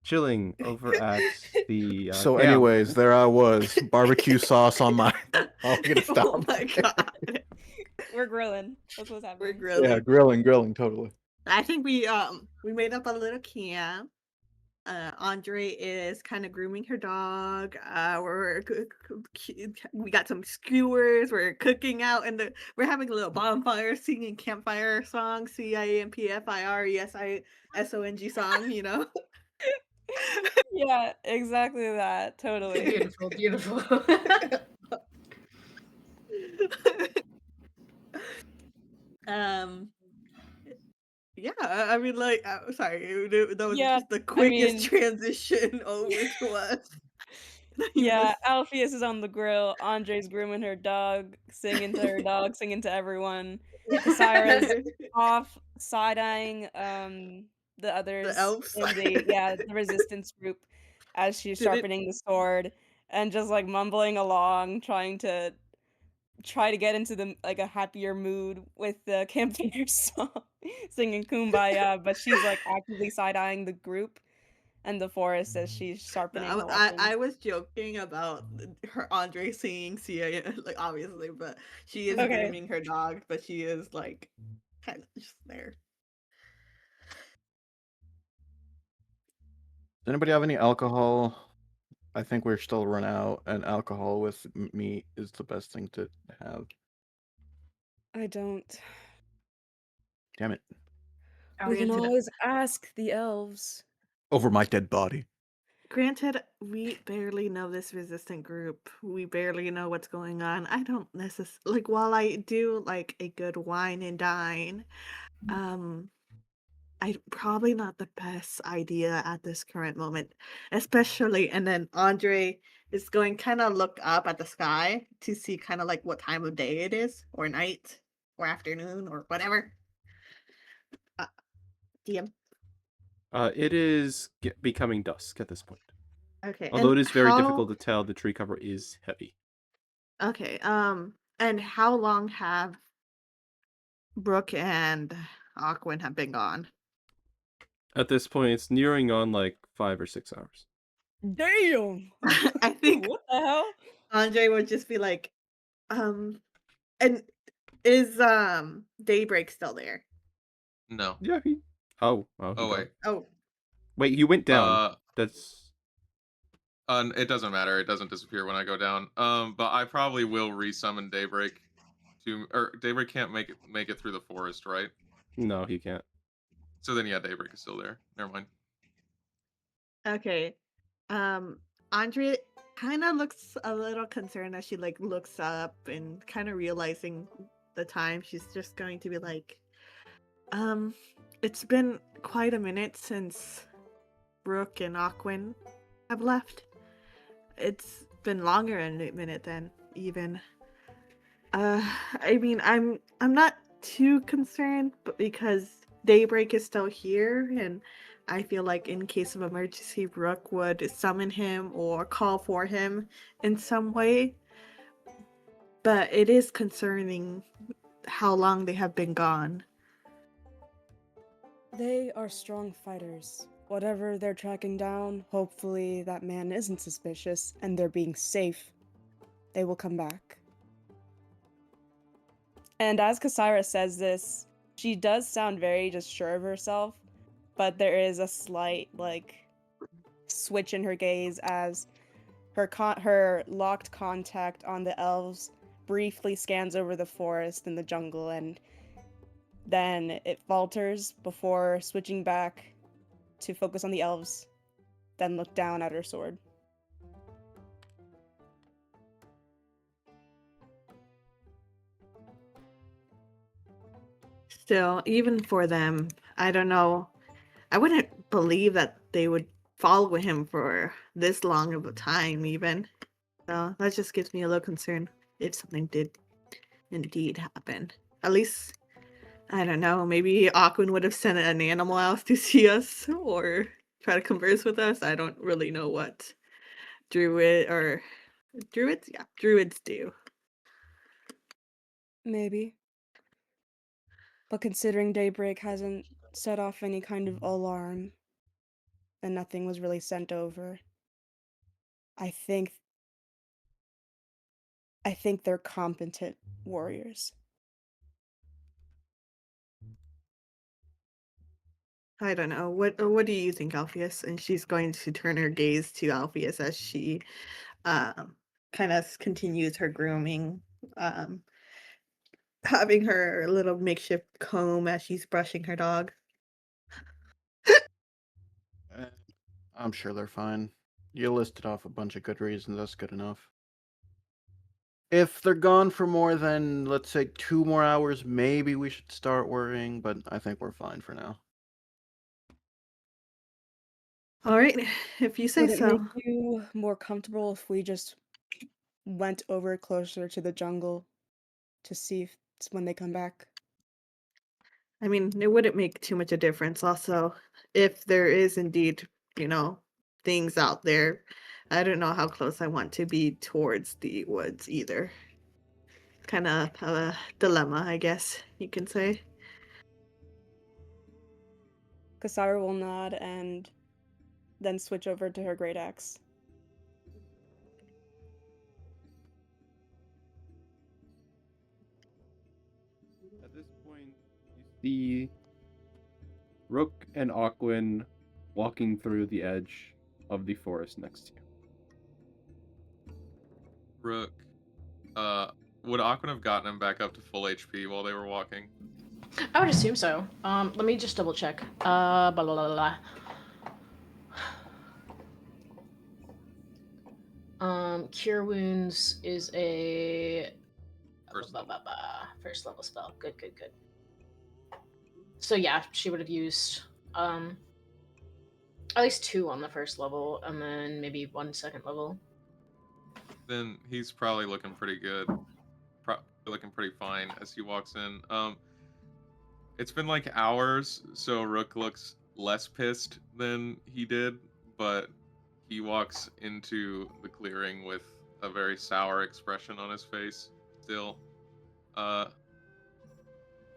chilling over at the So, camp. anyways, there I was, barbecue sauce on my. Oh, we're gonna stop. Oh my god. We're grilling. That's what's happening. We're grilling. Yeah, grilling, totally. I think we made up a little camp. Andre is kind of grooming her dog. We got some skewers. We're cooking out, and we're having a little bonfire, singing campfire song, CIMPFIRESISONG song. You know. Yeah, exactly that. Totally. Beautiful, beautiful. um. Yeah, I mean, like, sorry, that was Yeah, just the I quickest mean, transition over to us. You yeah, must- Alpheus is on the grill. Andre's grooming her dog, singing to her dog, singing to everyone. Kasira's off side-eyeing the the others elves. in the resistance group as she's Did it? sharpening the sword and just like mumbling along, trying to get into the like a happier mood with the campfire song, singing Kumbaya, but she's like actively side-eyeing the group and the forest as she's No, sharpening her I weapon. was joking about her Andre singing Sia, like obviously, but she is Okay. grooming her dog, but she is like kind of just there. Does anybody have any alcohol? I think we're still run out, and alcohol with meat is the best thing to have. I don't. Damn it. We can Granted, always ask the elves. Over my dead body. granted, we barely know this resistant group. We barely know what's going on. I don't necessarily like. While I do like a good wine and dine, um, I probably not the best idea at this current moment, especially. And then Andre is going kind of look up at the sky to see kind of like what time of day it is, or night, or afternoon, or whatever. Uh, DM. It is becoming dusk at this point. Okay, Although and it is very difficult to tell, the tree cover is heavy. Okay, and how long have Brooke and Aquin have been gone? At this point, it's nearing on like 5 or 6 hours. Damn! I think What the hell? Andre would just be like, and is Daybreak still there? No. Yeah, he. Oh, he Oh gone. wait. Oh, Wait, you went down. That's. It doesn't matter. It doesn't disappear when I go down. But I probably will resummon Daybreak or Daybreak can't make it through the forest, right? No, he can't. So then yeah, Daybreak is still there. Never mind. okay. Andre kind of looks a little concerned as she like looks up and kind of realizing the time. She's just going to be like, it's been quite a minute since Brooke and Aquin have left. It's been longer in a minute than even. I mean, I'm not too concerned, but because Daybreak is still here, and I feel like in case of emergency, Brooke would summon him or call for him in some way. But it is concerning how long they have been gone. They are strong fighters. Whatever they're tracking down, hopefully that man isn't suspicious and they're being safe. They will come back. And as Kasira says this, she does sound very just sure of herself, but there is a slight like switch in her gaze as her locked contact on the elves briefly scans over the forest and the jungle, and then it falters before switching back to focus on the elves, then look down at her sword. Still, even for them, I don't know. I wouldn't believe that they would follow him for this long of a time, even. So that just gives me a little concern if something did indeed happen. At least, I don't know, maybe Aquin would have sent an animal out to see us or try to converse with us. I don't really know what druids? Yeah, druids do. Maybe. But considering Daybreak hasn't set off any kind of alarm and nothing was really sent over, I think they're competent warriors. I don't know. What do you think, Alpheus? And she's going to turn her gaze to Alpheus as she kind of continues her grooming, um, having her little makeshift comb as she's brushing her dog. Eh, I'm sure they're fine. You listed off a bunch of good reasons. That's good enough. If they're gone for more than, let's say, 2 more hours, maybe we should start worrying, but I think we're fine for now. All right, if you say Would it make so. you more comfortable if we just went over closer to the jungle to see if when they come back? I mean, it wouldn't make too much a difference. Also, if there is indeed, things out there, I don't know how close I want to be towards the woods either. Kind of a dilemma, I guess you can say. Kasara will nod and then switch over to her great axe. At this point, you see Rook and Aquin walking through the edge of the forest next to you. Rook, would Aquan have gotten him back up to full HP while they were walking? I would assume so. Let me just double check. Blah, blah, blah, blah. Cure Wounds is a first level spell. Good. So yeah, she would have used at least 2 on the first level, and then maybe 1 second level. Then he's probably looking pretty good. Looking pretty fine as he walks in. It's been like hours, so Rook looks less pissed than he did, but he walks into the clearing with a very sour expression on his face. Still,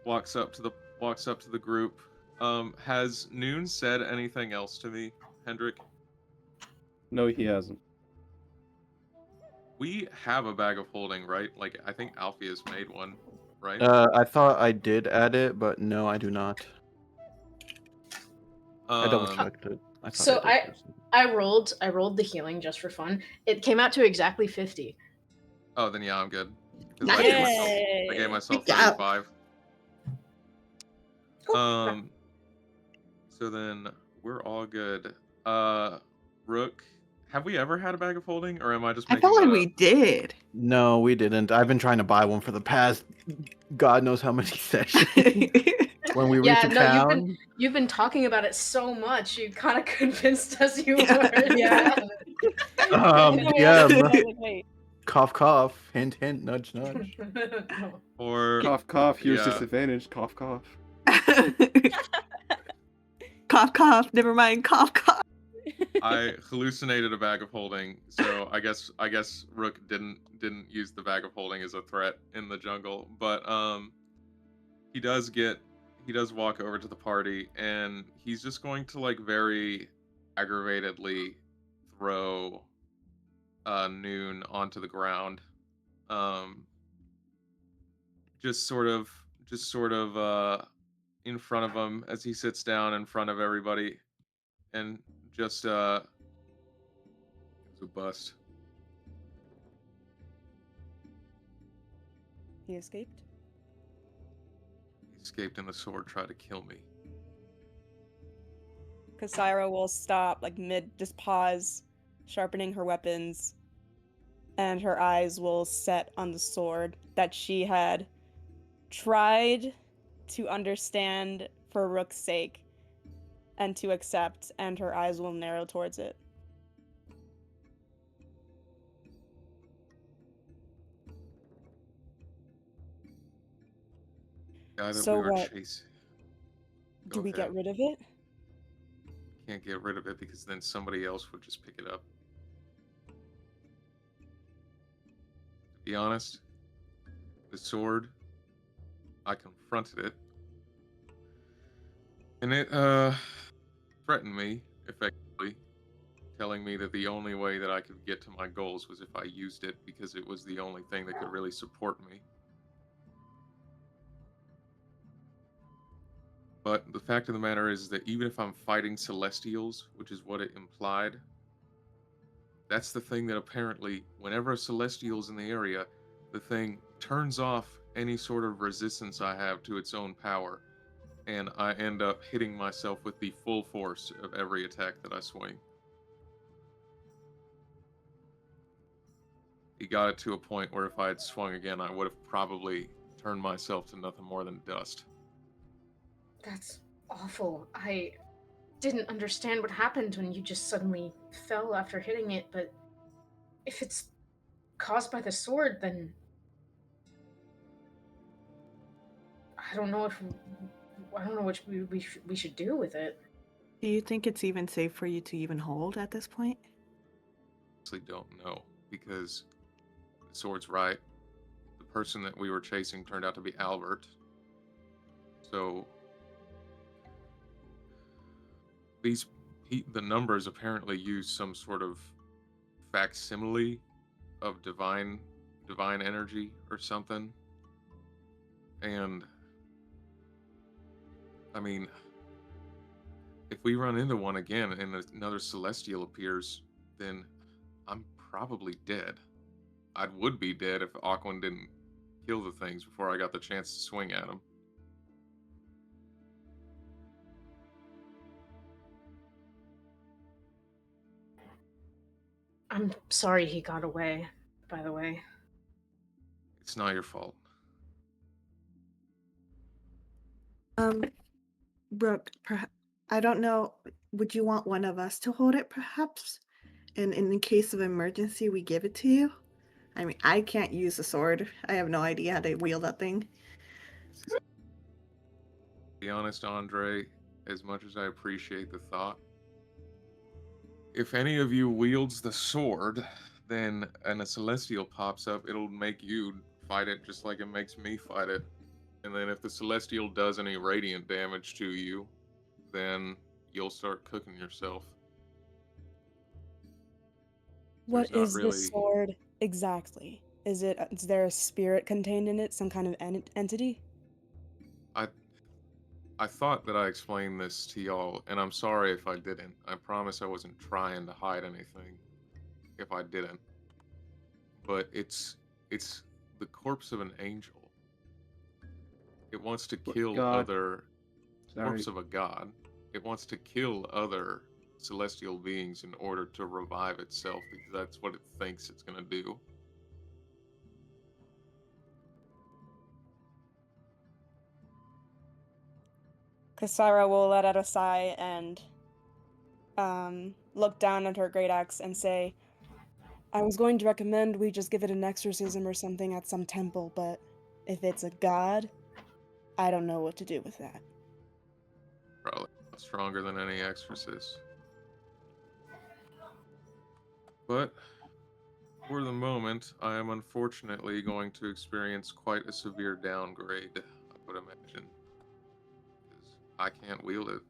walks up to the group. Has Noon said anything else to me, Hendrik? No, he hasn't. We have a bag of holding, right? Like I think Alfie has made one, right? I thought I did add it, but no, I do not. I double checked it. I thought So I did. for some- I rolled the healing just for fun. It came out to exactly 50. Oh, then yeah, I'm good. 'Cause Nice. I gave myself Good job. 35. So then we're all good. Rook, have we ever had a bag of holding, or am I just I making felt like that we up? did. No, we didn't. I've been trying to buy one for the past God knows how many sessions. When we reach a town, you've been talking about it so much. You kind of convinced us you Yeah. were. Yeah. yeah, Wait. cough, cough, hint, hint, nudge, nudge. Or Cough, cough. Here's Yeah. disadvantage. Cough, cough. Cough, cough. Never mind. Cough, cough. I hallucinated a bag of holding, so I guess Rook didn't use the bag of holding as a threat in the jungle, but he does walk over to the party, and he's just going to like very aggravatedly throw Noon onto the ground, just sort of in front of him as he sits down in front of everybody, and just gives a bust. He escaped? He escaped, and the sword tried to kill me. Kasira will stop, like just pause, sharpening her weapons, and her eyes will set on the sword that she had tried to understand for Rook's sake and to accept, and her eyes will narrow towards it. Guy that So we were what? chasing. Do we ahead. get rid of it? Can't get rid of it because then somebody else would just pick it up. To be honest, the sword I confronted it, and it threatened me effectively, telling me that the only way that I could get to my goals was if I used it because it was the only thing that could really support me. But the fact of the matter is that even if I'm fighting Celestials, which is what it implied, that's the thing that apparently, whenever a Celestial's in the area, the thing turns off any sort of resistance I have to its own power, and I end up hitting myself with the full force of every attack that I swing. He got it to a point where if I had swung again, I would have probably turned myself to nothing more than dust. That's awful. I didn't understand what happened when you just suddenly fell after hitting it, but if it's caused by the sword, then I don't know if I don't know what we should do with it. Do you think it's even safe for you to even hold at this point? Honestly, don't know because the sword's right. The person that we were chasing turned out to be Albert. So the numbers apparently use some sort of facsimile of divine energy or something. And I mean, if we run into one again and another celestial appears, then I'm probably dead. I would be dead if Aquan didn't kill the things before I got the chance to swing at them. I'm sorry he got away, by the way. It's not your fault. Brooke, I don't know. Would you want one of us to hold it, perhaps? And in the case of emergency, we give it to you? I mean, I can't use a sword. I have no idea how to wield that thing. To be honest, Andre, as much as I appreciate the thought, if any of you wields the sword, then and a celestial pops up, it'll make you fight it just like it makes me fight it. And then if the celestial does any radiant damage to you, then you'll start cooking yourself. What There's not is this really. sword exactly? Is there a spirit contained in it, some kind of entity? I thought that I explained this to y'all, and I'm sorry if I didn't. I promise I wasn't trying to hide anything if I didn't. But it's the corpse of an angel. It wants to kill God. other Sorry. corpse of a god. It wants to kill other celestial beings in order to revive itself because that's what it thinks it's going to do. Kasara will let out a sigh and look down at her great axe and say, I was going to recommend we just give it an exorcism or something at some temple, but if it's a god, I don't know what to do with that. Probably stronger than any exorcist. But for the moment, I am unfortunately going to experience quite a severe downgrade, I would imagine. Because I can't wield it.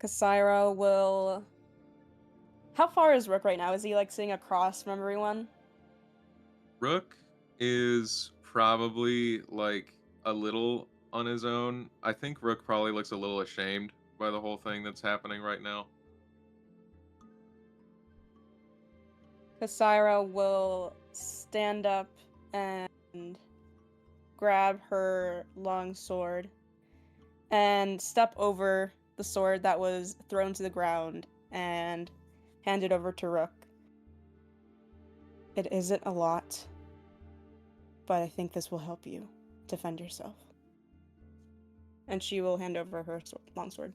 Kasira will... How far is Rook right now? Is he like sitting across from everyone? Rook is probably like a little on his own. I think Rook probably looks a little ashamed by the whole thing that's happening right now. Kasira will stand up and grab her long sword and step over the sword that was thrown to the ground and hand it over to Rook. It isn't a lot, but I think this will help you defend yourself. And she will hand over her longsword.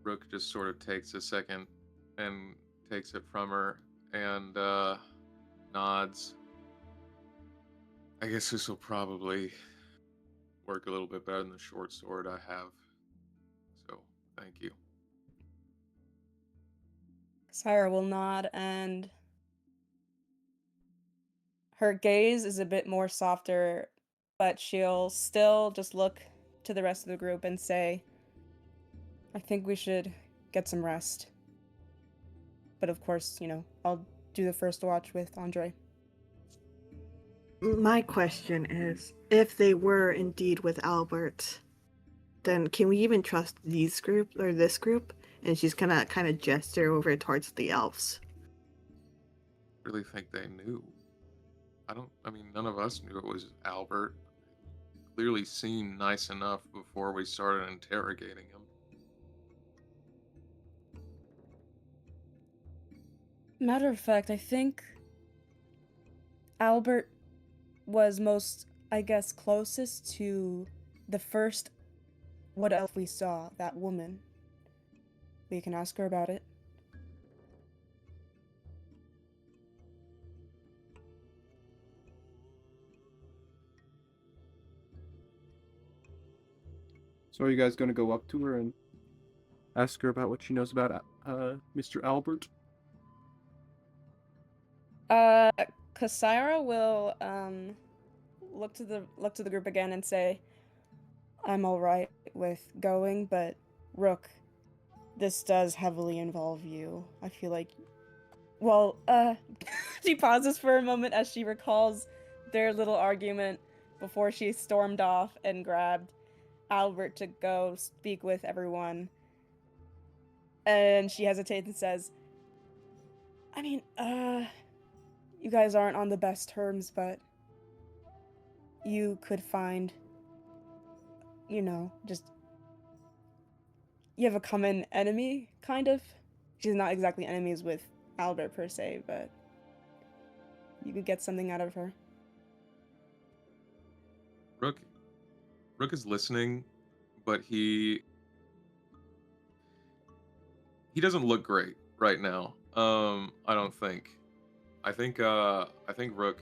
Rook just sort of takes a second and takes it from her and nods. I guess this will probably work a little bit better than the short sword I have. So, thank you. Syra will nod, and her gaze is a bit more softer, but she'll still just look to the rest of the group and say, I think we should get some rest. But of course, I'll do the first watch with Andre. My question is, if they were indeed with Albert, then can we even trust these group or this group? And she's gonna kind of gesture over towards the elves. Really think they knew. I mean, none of us knew it was Albert. Clearly seemed nice enough before we started interrogating him. Matter of fact, I think Albert was most, I guess, closest to the first what elf we saw, that woman. We can ask her about it. So are you guys going to go up to her and ask her about what she knows about Mr. Albert? Kasira will look to the group again and say, I'm alright with going, but Rook, this does heavily involve you. I feel like she pauses for a moment as she recalls their little argument before she stormed off and grabbed Albert to go speak with everyone. And she hesitates and says, I mean, you guys aren't on the best terms, but you could find, just you have a common enemy, kind of. She's not exactly enemies with Albert per se, but you could get something out of her. Rook is listening, but he doesn't look great right now. I don't think. I think Rook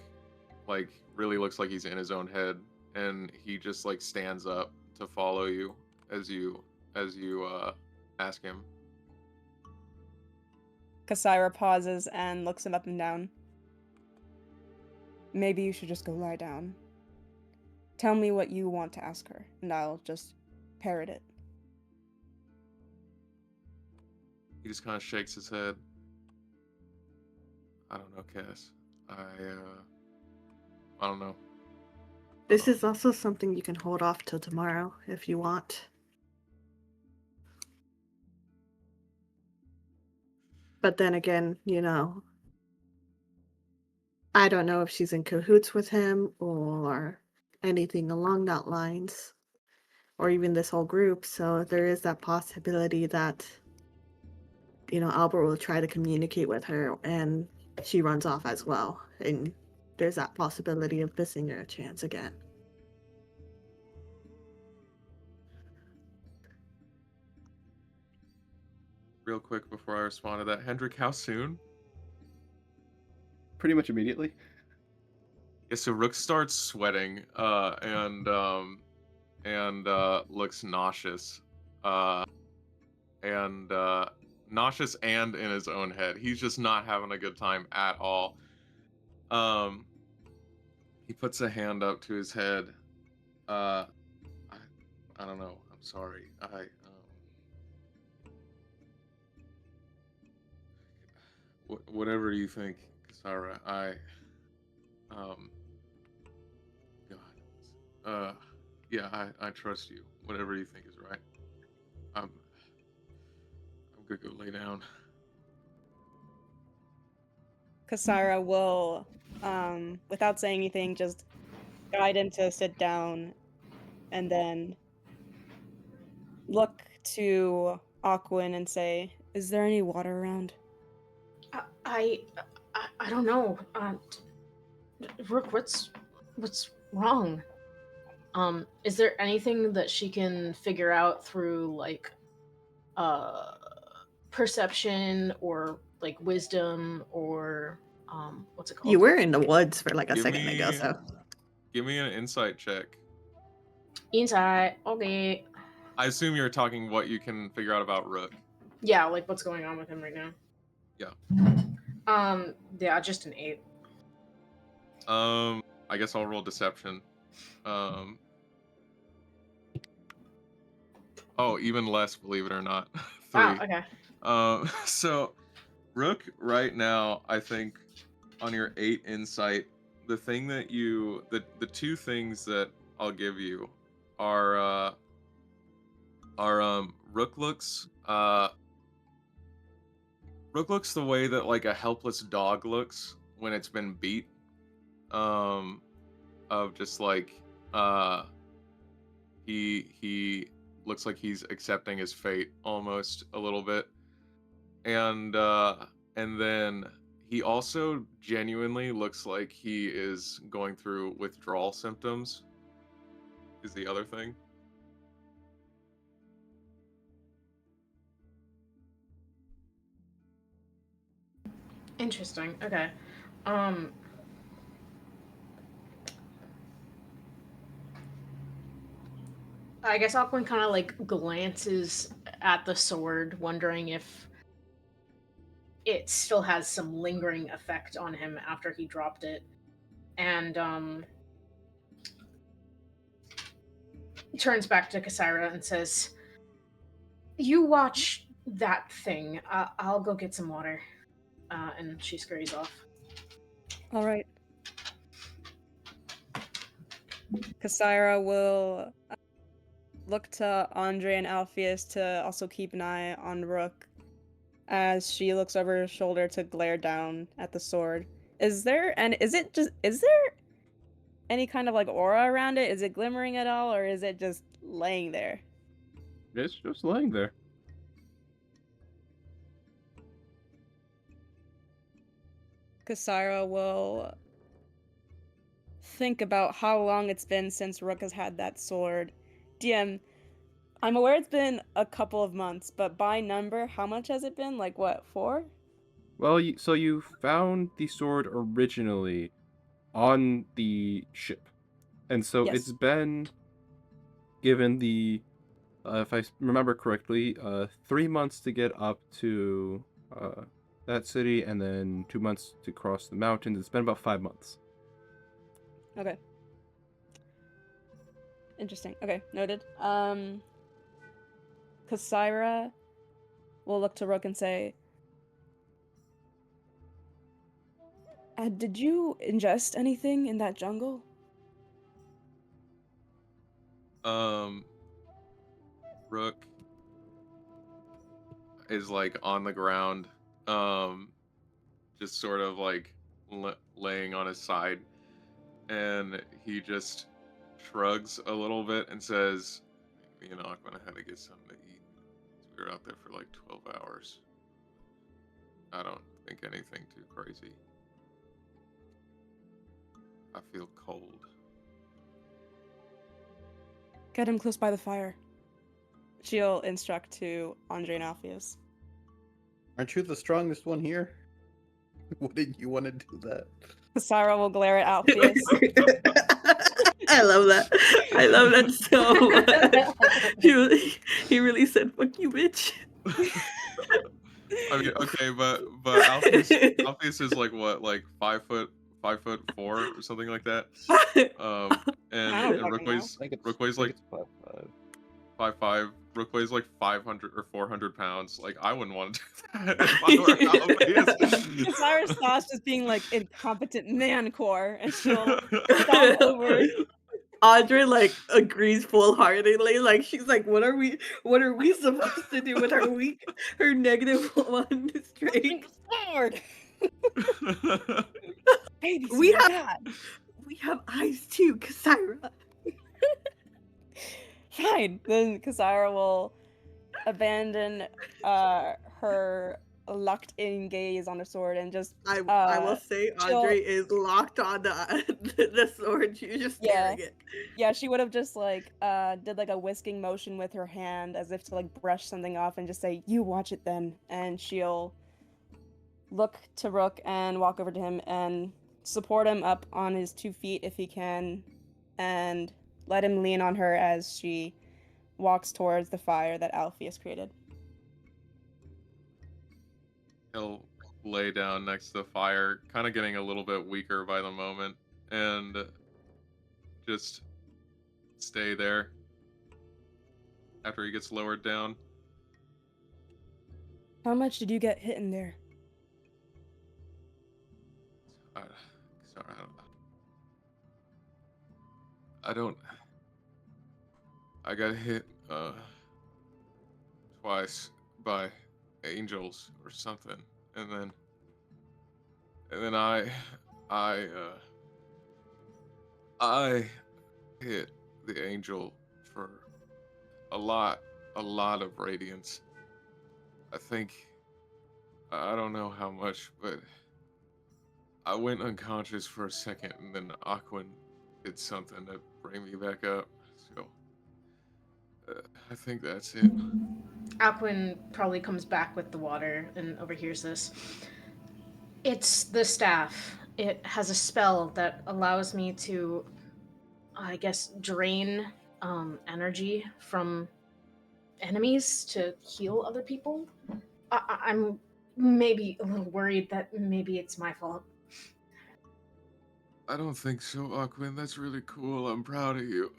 like really looks like he's in his own head, and he just like stands up to follow you as you ask him. Kasira pauses and looks him up and down. Maybe you should just go lie down. Tell me what you want to ask her, and I'll just parrot it. He just kind of shakes his head. I don't know, Cass. I don't know. This is also something you can hold off till tomorrow if you want. But then again, I don't know if she's in cahoots with him or anything along that lines, or even this whole group. So there is that possibility that, Albert will try to communicate with her and she runs off as well. And there's that possibility of missing her chance again. Real quick before I respond to that, Hendrik, how soon? Pretty much immediately. Yeah, so Rook starts sweating, and looks nauseous, and nauseous and in his own head. He's just not having a good time at all. He puts a hand up to his head. I don't know. I'm sorry. Whatever you think, Kasara. God. Yeah, I trust you. Whatever you think is right. I'm gonna go lay down. Kasira will, without saying anything, just guide him to sit down and then look to Aquin and say, is there any water around? I don't know. Rook, what's wrong? Is there anything that she can figure out through like perception or like wisdom or what's it called? You were in the woods for like a Give second me- ago, so Give me an insight check. Insight. Okay. I assume you're talking what you can figure out about Rook. Yeah, like what's going on with him right now. Yeah, just an 8. I guess I'll roll deception. Oh, even less, believe it or not. 3. Wow, okay. So Rook, right now, I think on your 8 insight, the thing that the two things that I'll give you are Rook looks the way that like a helpless dog looks when it's been beat. Of just like he looks like he's accepting his fate almost a little bit. And then he also genuinely looks like he is going through withdrawal symptoms is the other thing. Interesting. Okay. Um I guess Aquin kind of like glances at the sword, wondering if it still has some lingering effect on him after he dropped it. And turns back to Kasira and says, "You watch that thing. I'll go get some water." And she scurries off. All right. Kasira will look to Andre and Alpheus to also keep an eye on Rook as she looks over her shoulder to glare down at the sword. Is there any kind of like aura around it? Is it glimmering at all, or is it just laying there? It's just laying there. Kasira will think about how long it's been since Rook has had that sword. DM, I'm aware it's been a couple of months, but by number, how much has it been? Like what, 4? Well, so you found the sword originally on the ship, and so Yes. it's been given the, if I remember correctly, 3 months to get up to that city, and then 2 months to cross the mountains. It's been about 5 months. Okay. Interesting. Okay, noted. Kasira will look to Rook and say, did you ingest anything in that jungle? Rook is like on the ground, just sort of like laying on his side, and he just shrugs a little bit and says, "You know, I'm gonna have to get something to eat. We were out there for like 12 hours. I don't think anything too crazy. I feel cold." Get him close by the fire. She'll instruct to Andre and Alpheus. Aren't you the strongest one here? Wouldn't you want to do that? Kasira will glare at Alpheus. I love that. I love that so much. He really said, "Fuck you, bitch." I mean, okay, but Alpheus is like what, like 5'4" or something like that. And I don't and fucking know. Rook weighs like 5'5". Rook weighs like 500 or 400 pounds. Like, I wouldn't want to do that if I were Alpheus. Kasira's thoughts just being like incompetent man core, and she'll stomp over. Audrey like agrees full-heartedly. Like she's like, what are we supposed to do with her -1 strength? Forward. Baby, We have- God. We have eyes too, Kasira. Fine. Then Kasira will abandon her locked-in gaze on the sword and just I will say she'll- Audrey is locked on the sword. She's just staring it. Yeah, she would have just like did like a whisking motion with her hand as if to like brush something off and just say, "You watch it then." And she'll look to Rook and walk over to him and support him up on his 2 feet if he can, and let him lean on her as she walks towards the fire that Alpheus created. He'll lay down next to the fire, kind of getting a little bit weaker by the moment, and just stay there after he gets lowered down. How much did you get hit in there? Sorry, I don't. I got hit twice by angels or something, and then I hit the angel for a lot of radiance. I think I don't know how much, but I went unconscious for a second, and then Aquin did something to bring me back up. So I think that's it. Aquin probably comes back with the water and overhears this. It's the staff. It has a spell that allows me to, I guess, drain energy from enemies to heal other people. I'm maybe a little worried that maybe it's my fault. I don't think so, Aquin. That's really cool. I'm proud of you.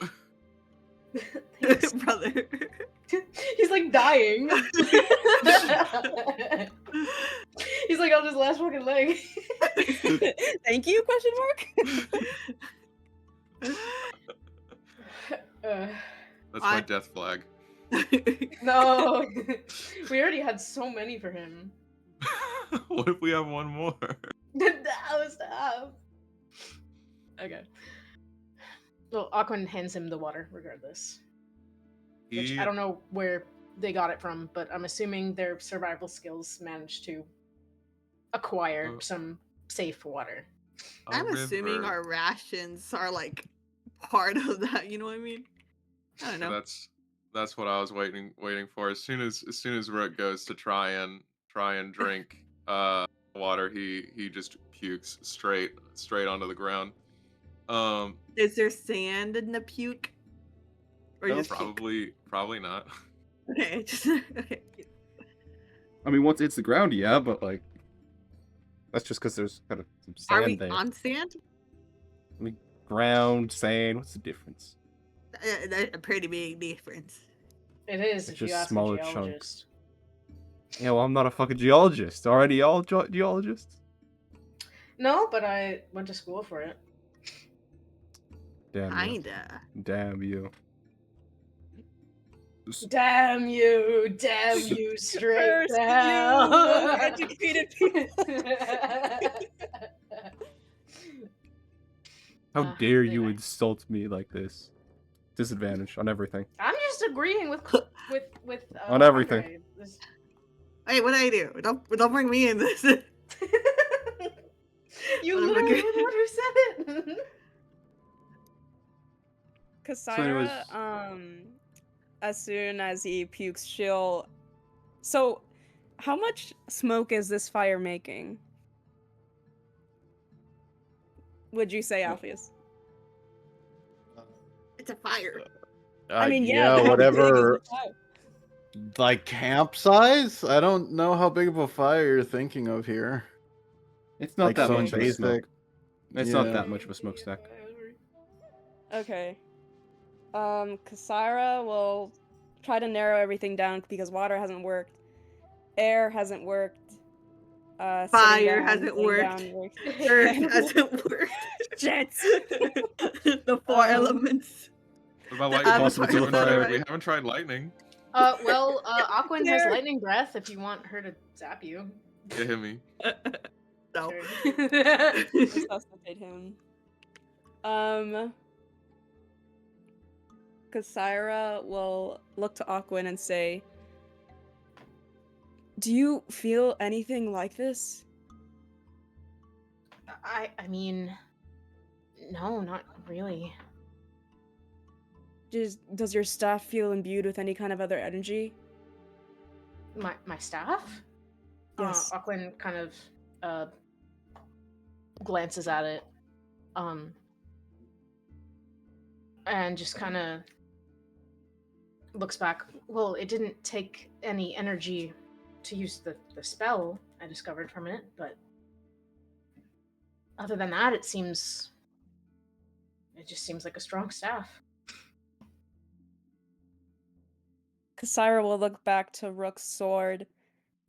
Thanks. Brother. He's like dying. He's like on his last fucking leg. Thank you? Question mark. That's my death flag. No, we already had so many for him. What if we have one more? Stop. Okay. Well, Aquin hands him the water, regardless. Which I don't know where they got it from, but I'm assuming their survival skills managed to acquire some safe water. I'm assuming our rations are like part of that. You know what I mean? I don't know. That's what I was waiting for. As soon as Rook goes to try and drink water, he just pukes straight onto the ground. Is there sand in the puke? Or No, just puke? probably not. Okay, just okay. I mean, once it's the ground, yeah, but like, that's just because there's kind of some Are sand we there. on sand? I mean, ground, sand. What's the difference? A pretty big difference. It is, It's if you just ask a smaller geologist. chunks. Yeah, well, I'm not a fucking geologist. Are any y'all geologists? No, but I went to school for it. Damn you. Kinda. Damn you. Damn you, straight Curse you, down. those educated people. How dare you anyway. insult me like this? Disadvantage on everything. I'm just agreeing with On everything. Andre. This- Hey, what did I do? Don't bring me in this. You Motherfucker. literally were the one who said it. Kasaira, as soon as he pukes, she'll... So, how much smoke is this fire making? Would you say, Alpheus? It's a fire. I mean, yeah, how big is whatever. the fire? Like camp size? I don't know how big of a fire you're thinking of here. It's not Like that some much of a smoke. It's yeah. not that much of a smokestack. Okay. Kasaira will try to narrow everything down because water hasn't worked. Air hasn't worked. Sitting Fire down, hasn't laying worked. down works. Earth hasn't worked. Shit. The four elements. What about The lightning? Possible to the fire. We haven't tried lightning. Well, Aquin has There. lightning breath if you want her to zap you. Yeah, hit me. No. Sure. Resuscitate him. Kasaira will look to Aquin and say, "Do you feel anything like this?" I mean, no, not really. Does your staff feel imbued with any kind of other energy? My staff? Yes. Aquin kind of glances at it, and just kind of looks back. Well, it didn't take any energy to use the spell I discovered from it, but other than that, it just seems like a strong staff. Kasira will look back to Rook's sword.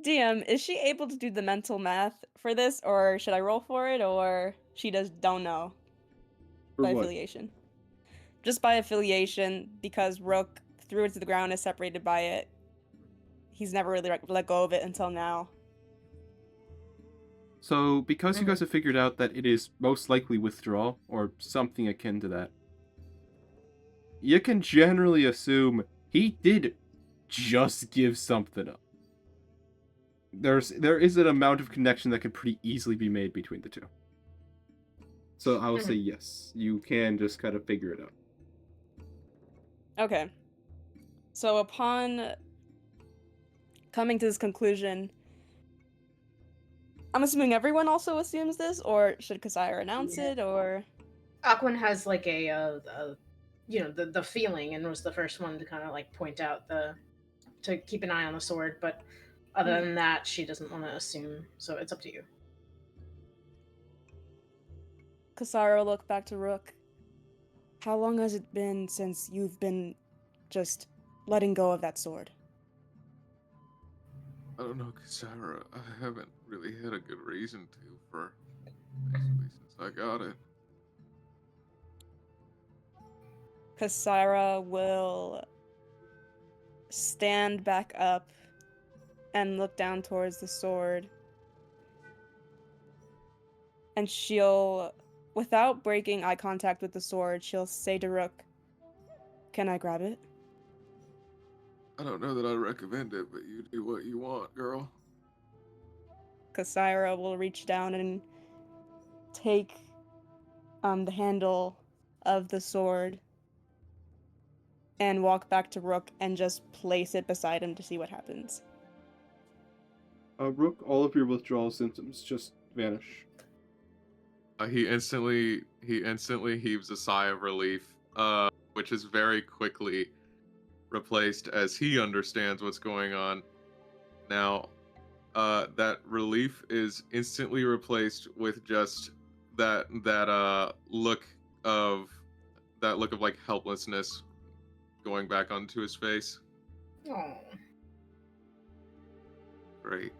DM, is she able to do the mental math for this, or should I roll for it, or she just don't know For by what? affiliation? Just by affiliation, because Rook threw it to the ground, is separated by it. He's never really let go of it until now. So, because you guys have figured out that it is most likely withdrawal, or something akin to that, you can generally assume he did just give something up. There is an amount of connection that could pretty easily be made between the two. So I will say yes, you can just kind of figure it out. Okay. So upon coming to this conclusion, I'm assuming everyone also assumes this, or should Kasira announce it, or... Aquan has like the feeling, and was the first one to kind of like point out to keep an eye on the sword, but other than that, she doesn't want to assume, so it's up to you. Kasara will look back to Rook. How long has it been since you've been just letting go of that sword? I don't know, Kasara. I haven't really had a good reason to for basically since I got it. Kasara will stand back up and look down towards the sword. And she'll, without breaking eye contact with the sword, she'll say to Rook, "Can I grab it?" I don't know that I recommend it, but you do what you want, girl. Kasira will reach down and take the handle of the sword and walk back to Rook and just place it beside him to see what happens. Rook, all of your withdrawal symptoms just vanish. He instantly heaves a sigh of relief, which is very quickly replaced as he understands what's going on. Now, that relief is instantly replaced with just that look of like helplessness going back onto his face. Oh. Great.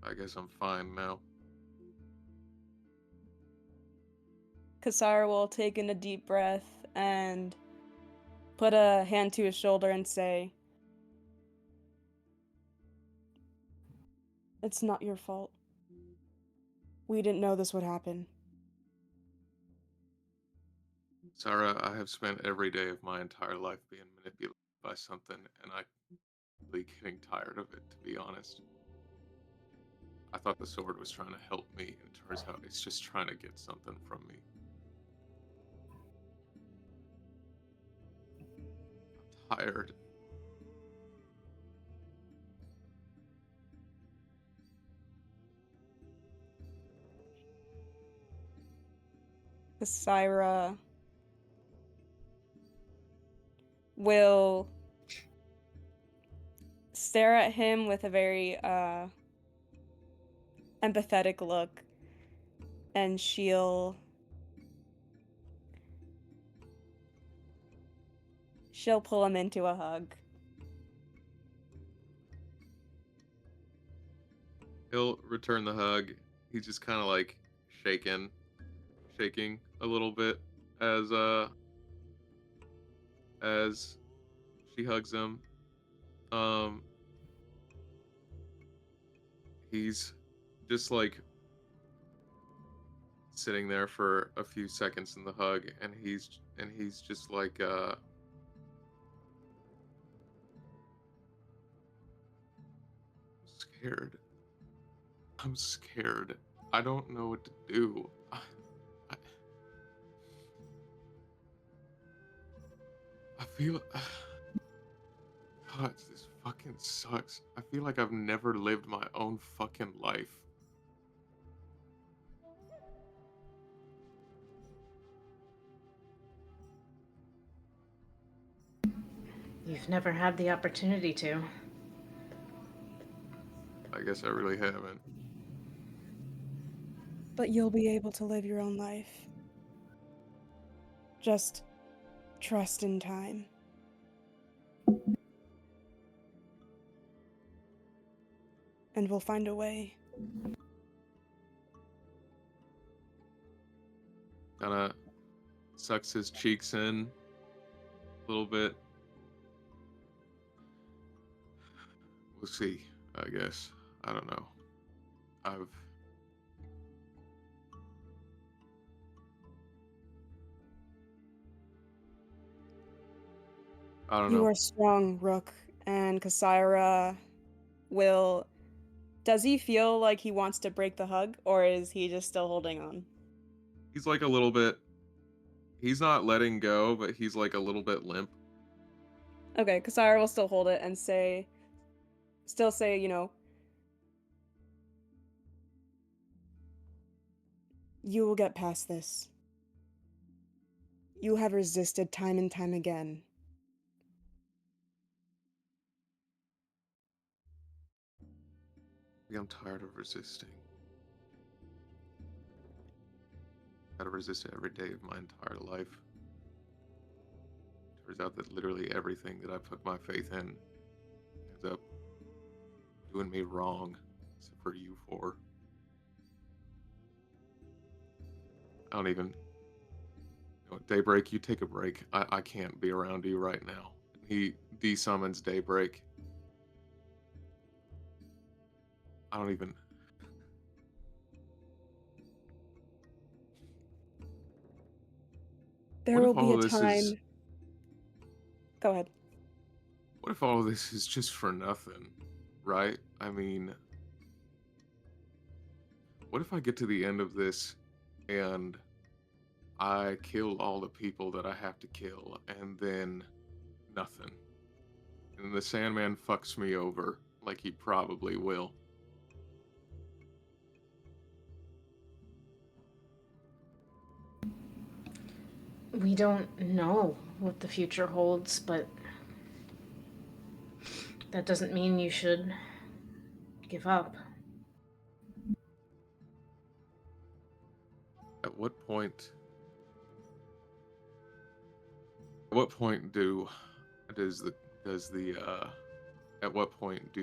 I guess I'm fine now. Kasara will take in a deep breath and put a hand to his shoulder and say, "It's not your fault. We didn't know this would happen." Sarah, I have spent every day of my entire life being manipulated by something, and I'm really getting tired of it, to be honest. I thought the sword was trying to help me, and it turns out it's just trying to get something from me. I'm tired. Kasira will stare at him with a very empathetic look, and she'll pull him into a hug. He'll return the hug. He's just kind of like shaking a little bit as she hugs him. He's just like sitting there for a few seconds in the hug, and he's just like scared. I'm scared. I don't know what to do. I feel God, this fucking sucks. I feel like I've never lived my own fucking life. You've never had the opportunity to. I guess I really haven't. But you'll be able to live your own life. Just trust in time. And we'll find a way. Kind of sucks his cheeks in a little bit. We'll see, I guess. I don't know. I don't You know. are strong, Rook, and Kasaira will... Does he feel like he wants to break the hug, or is he just still holding on? He's like a little bit. He's not letting go, but he's like a little bit limp. Okay, Kasaira will still hold it and say, you know, you will get past this. You have resisted time and time again. I'm tired of resisting. Gotta resist it every day of my entire life. Turns out that literally everything that I put my faith in ends up doing me wrong, except for you four. I don't even. Daybreak, you take a break. I can't be around you right now. He desummons Daybreak. I don't even. There What will if be all a of this is? time. Go ahead. What if all of this is just for nothing, right? I mean, what if I get to the end of this and I kill all the people that I have to kill and then nothing? And the Sandman fucks me over like he probably will. We don't know what the future holds, but that doesn't mean you should give up. At what point? At what point does the at what point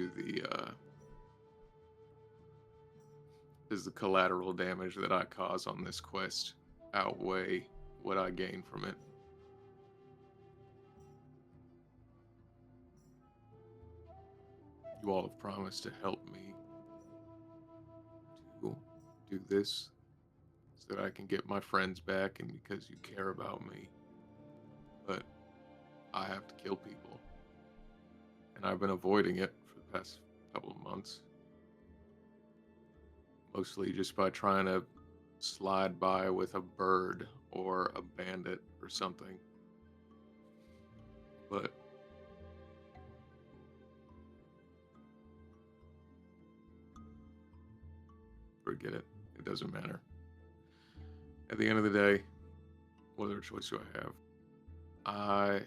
does the collateral damage that I cause on this quest outweigh what I gain from it? You all have promised to help me to do this so that I can get my friends back and because you care about me. But I have to kill people. And I've been avoiding it for the past couple of months. Mostly just by trying to slide by with a bird or a bandit or something. But forget it. It doesn't matter. At the end of the day, what other choice do I have? I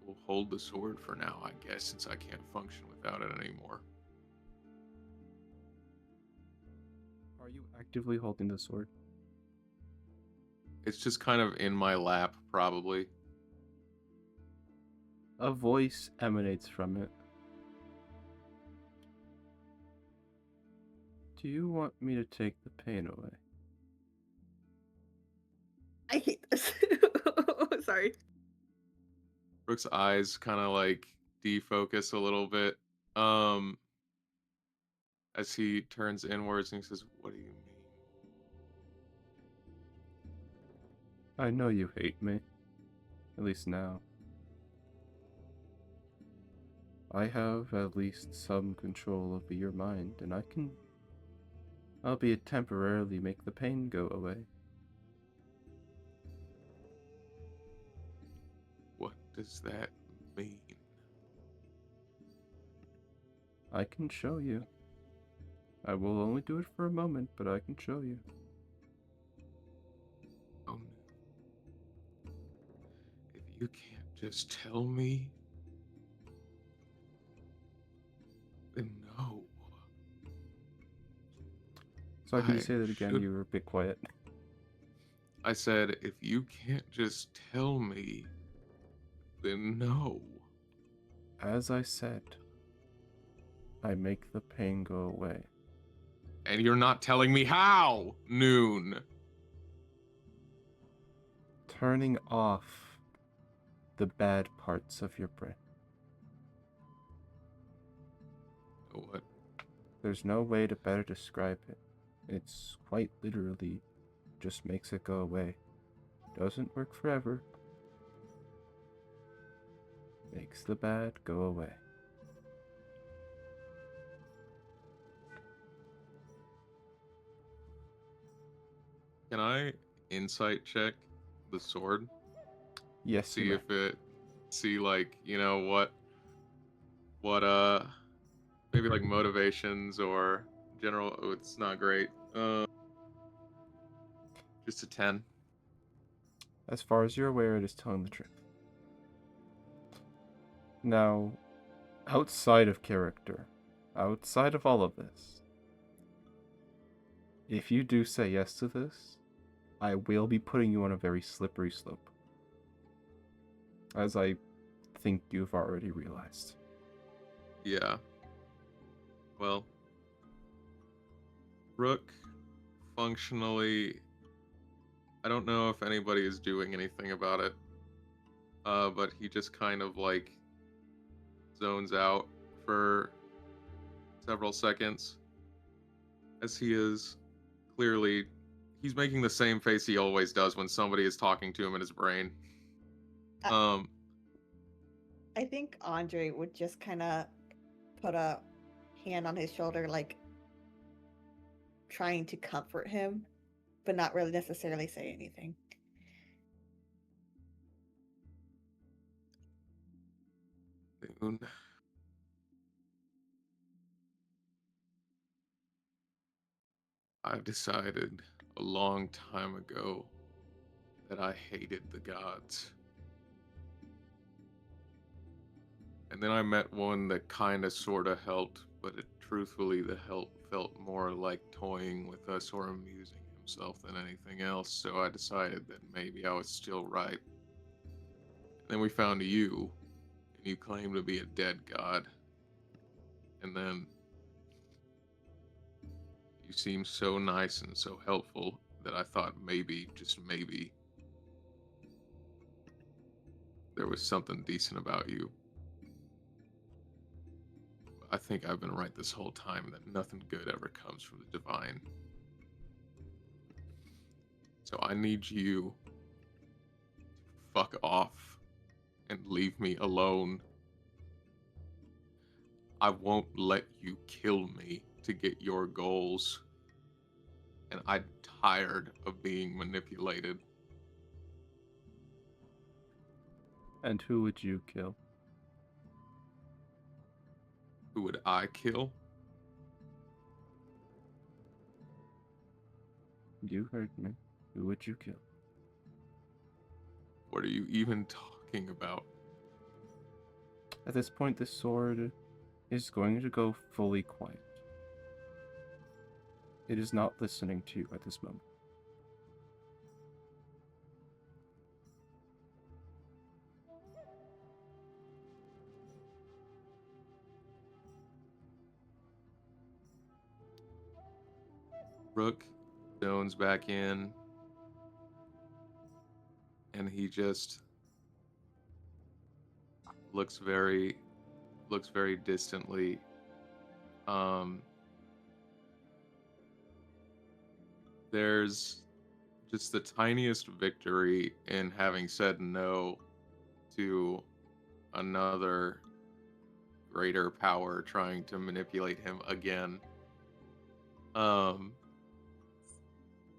will hold the sword for now, I guess, since I can't function without it anymore. Are you actively holding the sword? It's just kind of in my lap, probably. A voice emanates from it. Do you want me to take the pain away? I hate this. Sorry. Brooke's eyes kind of like defocus a little bit. Um, as he turns inwards and he says, "What do you mean?" I know you hate me. At least now. I have at least some control over your mind, and I can, albeit temporarily, make the pain go away. What does that mean? I can show you. I will only do it for a moment, but I can show you. Oh no. If you can't just tell me, Sorry, can you I say that again? should- You were a bit quiet. I said, if you can't just tell me, then no. As I said, I make the pain go away. And you're not telling me how, Noon. Turning off the bad parts of your brain. What? There's no way to better describe it. It's quite literally just makes it go away. Doesn't work forever. Makes the bad go away. Can I insight check the sword? Yes, you may. See like, what maybe like motivations or general. Oh, it's not great. Just a 10. As far as you're aware, it is telling the truth. Now, outside of character, outside of all of this, if you do say yes to this, I will be putting you on a very slippery slope. As I think you've already realized. Yeah. Well, Rook, functionally, I don't know if anybody is doing anything about it. But he just kind of like zones out for several seconds as he is clearly he's making the same face he always does when somebody is talking to him in his brain. I think Andre would just kind of put a hand on his shoulder, like trying to comfort him, but not really necessarily say anything. Noon. I decided a long time ago that I hated the gods. And then I met one that kind of sort of helped, but truthfully, the help felt more like toying with us or amusing himself than anything else. So I decided that maybe I was still right. Then we found you, and you claim to be a dead god. And then you seemed so nice and so helpful that I thought maybe, just maybe, there was something decent about you. I think I've been right this whole time that nothing good ever comes from the divine. So I need you to fuck off and leave me alone. I won't let you kill me to get your goals. And I'm tired of being manipulated. And who would you kill? Who would I kill? You heard me. Who would you kill? What are you even talking about? At this point, the sword is going to go fully quiet. It is not listening to you at this moment. Rook zones back in, and he just looks very distantly. There's just the tiniest victory in having said no to another greater power trying to manipulate him again.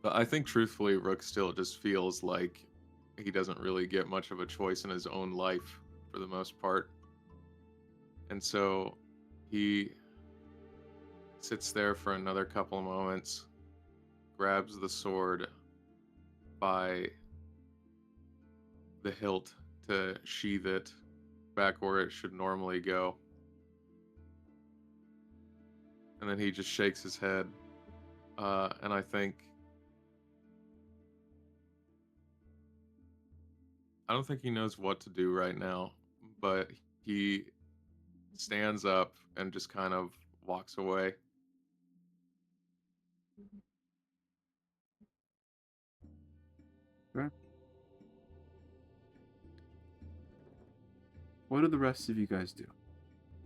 But I think truthfully, Rook still just feels like he doesn't really get much of a choice in his own life for the most part. And so he sits there for another couple of moments, grabs the sword by the hilt to sheath it back where it should normally go. And then he just shakes his head. and I don't think he knows what to do right now, but he stands up and just kind of walks away. Right. What do the rest of you guys do?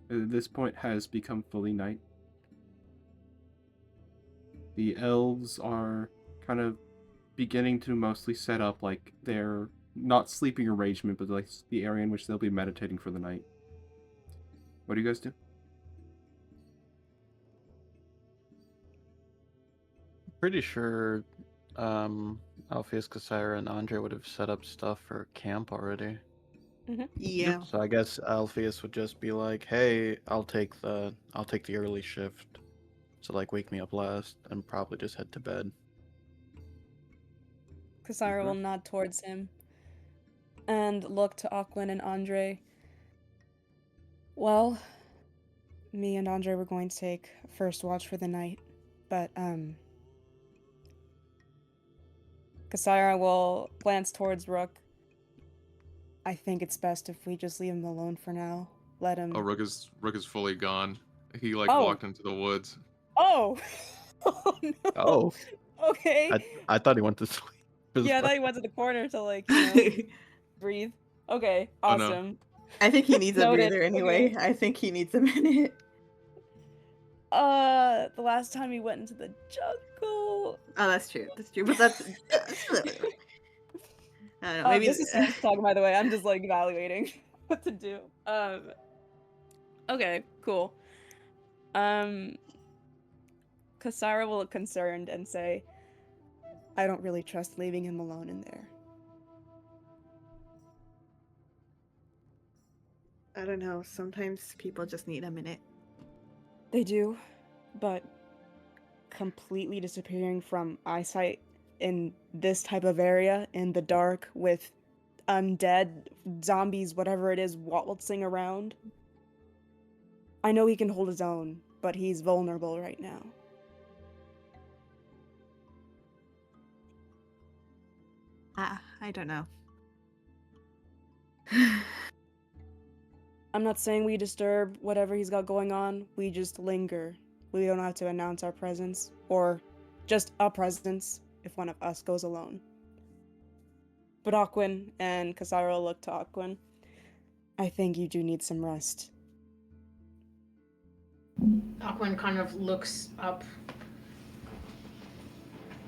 At this point has become fully night. The elves are kind of beginning to mostly set up like their not sleeping arrangement, but like the area in which they'll be meditating for the night. What do you guys do? Pretty sure Alpheus, Cassira, and Andre would have set up stuff for camp already. Yeah. So I guess Alpheus would just be like, "Hey, I'll take the early shift, so like wake me up last," and probably just head to bed. Cassara will nod towards him and look to Aquin and Andre. Well, me and Andre were going to take first watch for the night, but Cassara will glance towards Rook. I think it's best if we just leave him alone for now. Let him. Oh, Rook is fully gone. He like Oh. walked into the woods. Oh. Oh no. Oh, Okay. I thought he went to sleep. Yeah, I thought he went to the corner to like breathe. Okay, Oh, no. awesome. I think he needs a Noted. breather anyway. Okay. I think he needs a minute. The last time he went into the jungle. Oh, that's true. That's true. But that's I don't know. Maybe This is Sam's talking, by the way. I'm just like evaluating what to do. Okay, cool. Cassara will look concerned and say, I don't really trust leaving him alone in there. I don't know. Sometimes people just need a minute. They do, but completely disappearing from eyesight in this type of area in the dark with undead zombies, whatever it is, waltzing around. I know he can hold his own, but he's vulnerable right now. I don't know. I'm not saying we disturb whatever he's got going on. We just linger. We don't have to announce our presence, or just a presence if one of us goes alone. But Aquin and Cassara look to Aquin. I think you do need some rest. Aquin kind of looks up.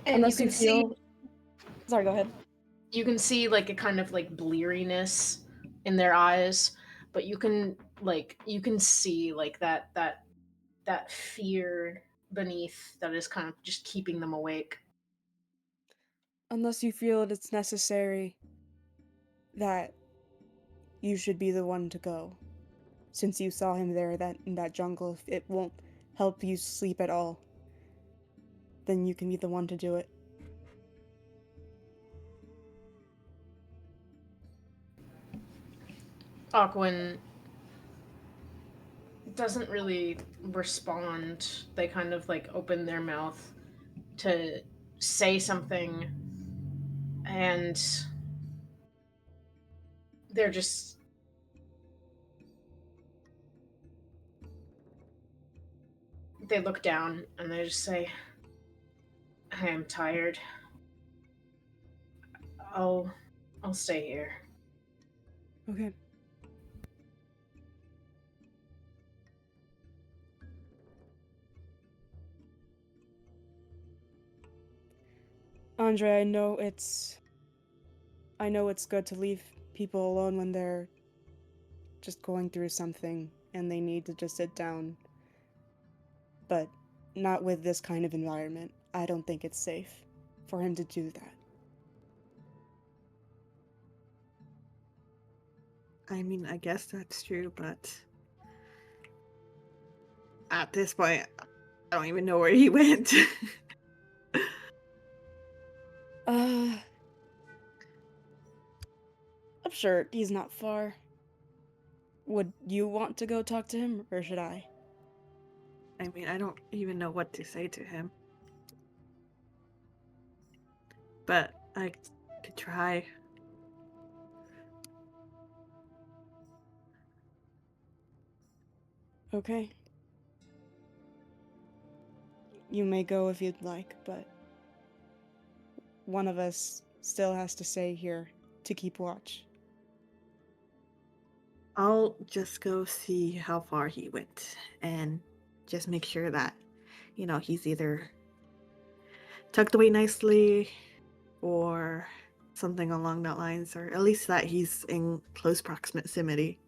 And Unless you can see Sorry, go ahead. you can see like a kind of like bleariness in their eyes, but you can see like that fear beneath that is kind of just keeping them awake. Unless you feel that it's necessary that you should be the one to go. Since you saw him there in that jungle, if it won't help you sleep at all, then you can be the one to do it. Aquin doesn't really respond. They kind of like open their mouth to say something, and they're just they look down and they just say, I am tired. I'll stay here. Okay. Andre, I know it's good to leave people alone when they're just going through something and they need to just sit down. But not with this kind of environment. I don't think it's safe for him to do that. I mean, I guess that's true, but at this point, I don't even know where he went. I'm sure he's not far. Would you want to go talk to him, or should I? I mean, I don't even know what to say to him. but I could try. Okay. You may go if you'd like, but one of us still has to stay here to keep watch. I'll just go see how far he went and just make sure that, he's either tucked away nicely or something along that lines, or at least that he's in close proximity.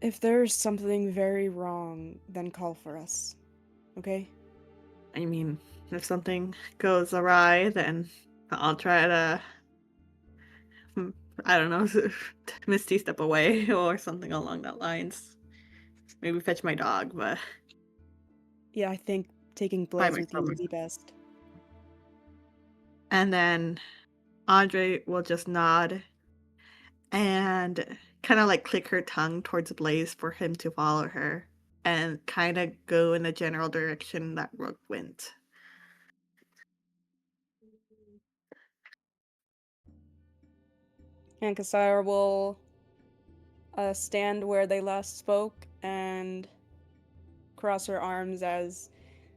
If there's something very wrong, then call for us. Okay? I mean, if something goes awry, then I'll try to, hmm, I don't know, misty step away or something along that lines. Maybe fetch my dog, but Yeah, I think taking by Blaze with you would be best. And then Andre will just nod and kind of like click her tongue towards Blaze for him to follow her and kind of go in the general direction that Rook went. And Kasara will stand where they last spoke and cross her arms as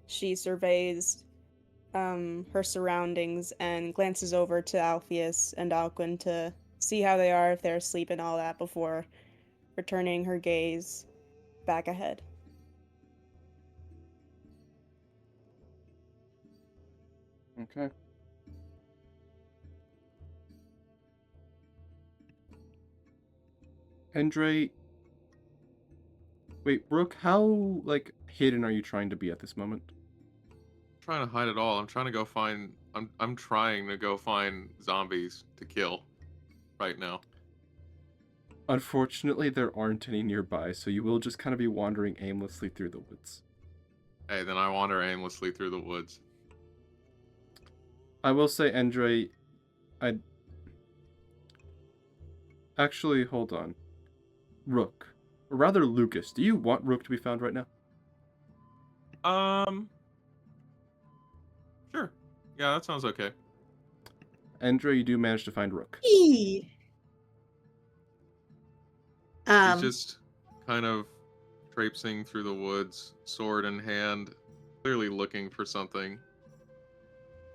she surveys her surroundings and glances over to Alpheus and Alcuin to see how they are, if they're asleep and all that, before returning her gaze back ahead. Okay. Endre, wait, Rook, how hidden are you trying to be at this moment? Trying to hide it all. I'm trying to go find. I'm trying to go find zombies to kill right now. Unfortunately, there aren't any nearby, so you will just kind of be wandering aimlessly through the woods. Hey, then I wander aimlessly through the woods. I will say, Endre, I actually hold on. Rook, or rather Lucas, do you want Rook to be found right now? Sure. Yeah, that sounds okay. Endre, you do manage to find Rook. Eee. He's just kind of traipsing through the woods, sword in hand, clearly looking for something.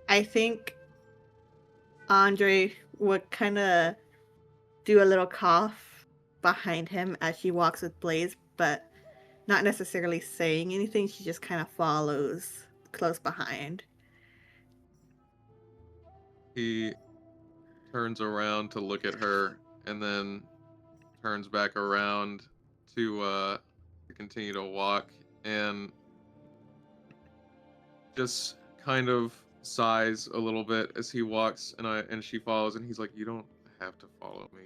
I think Andre would kind of do a little cough behind him as she walks with Blaze, but not necessarily saying anything. She just kind of follows close behind. He turns around to look at her and then turns back around to continue to walk and just kind of sighs a little bit as he walks and she follows and he's like, "You don't have to follow me.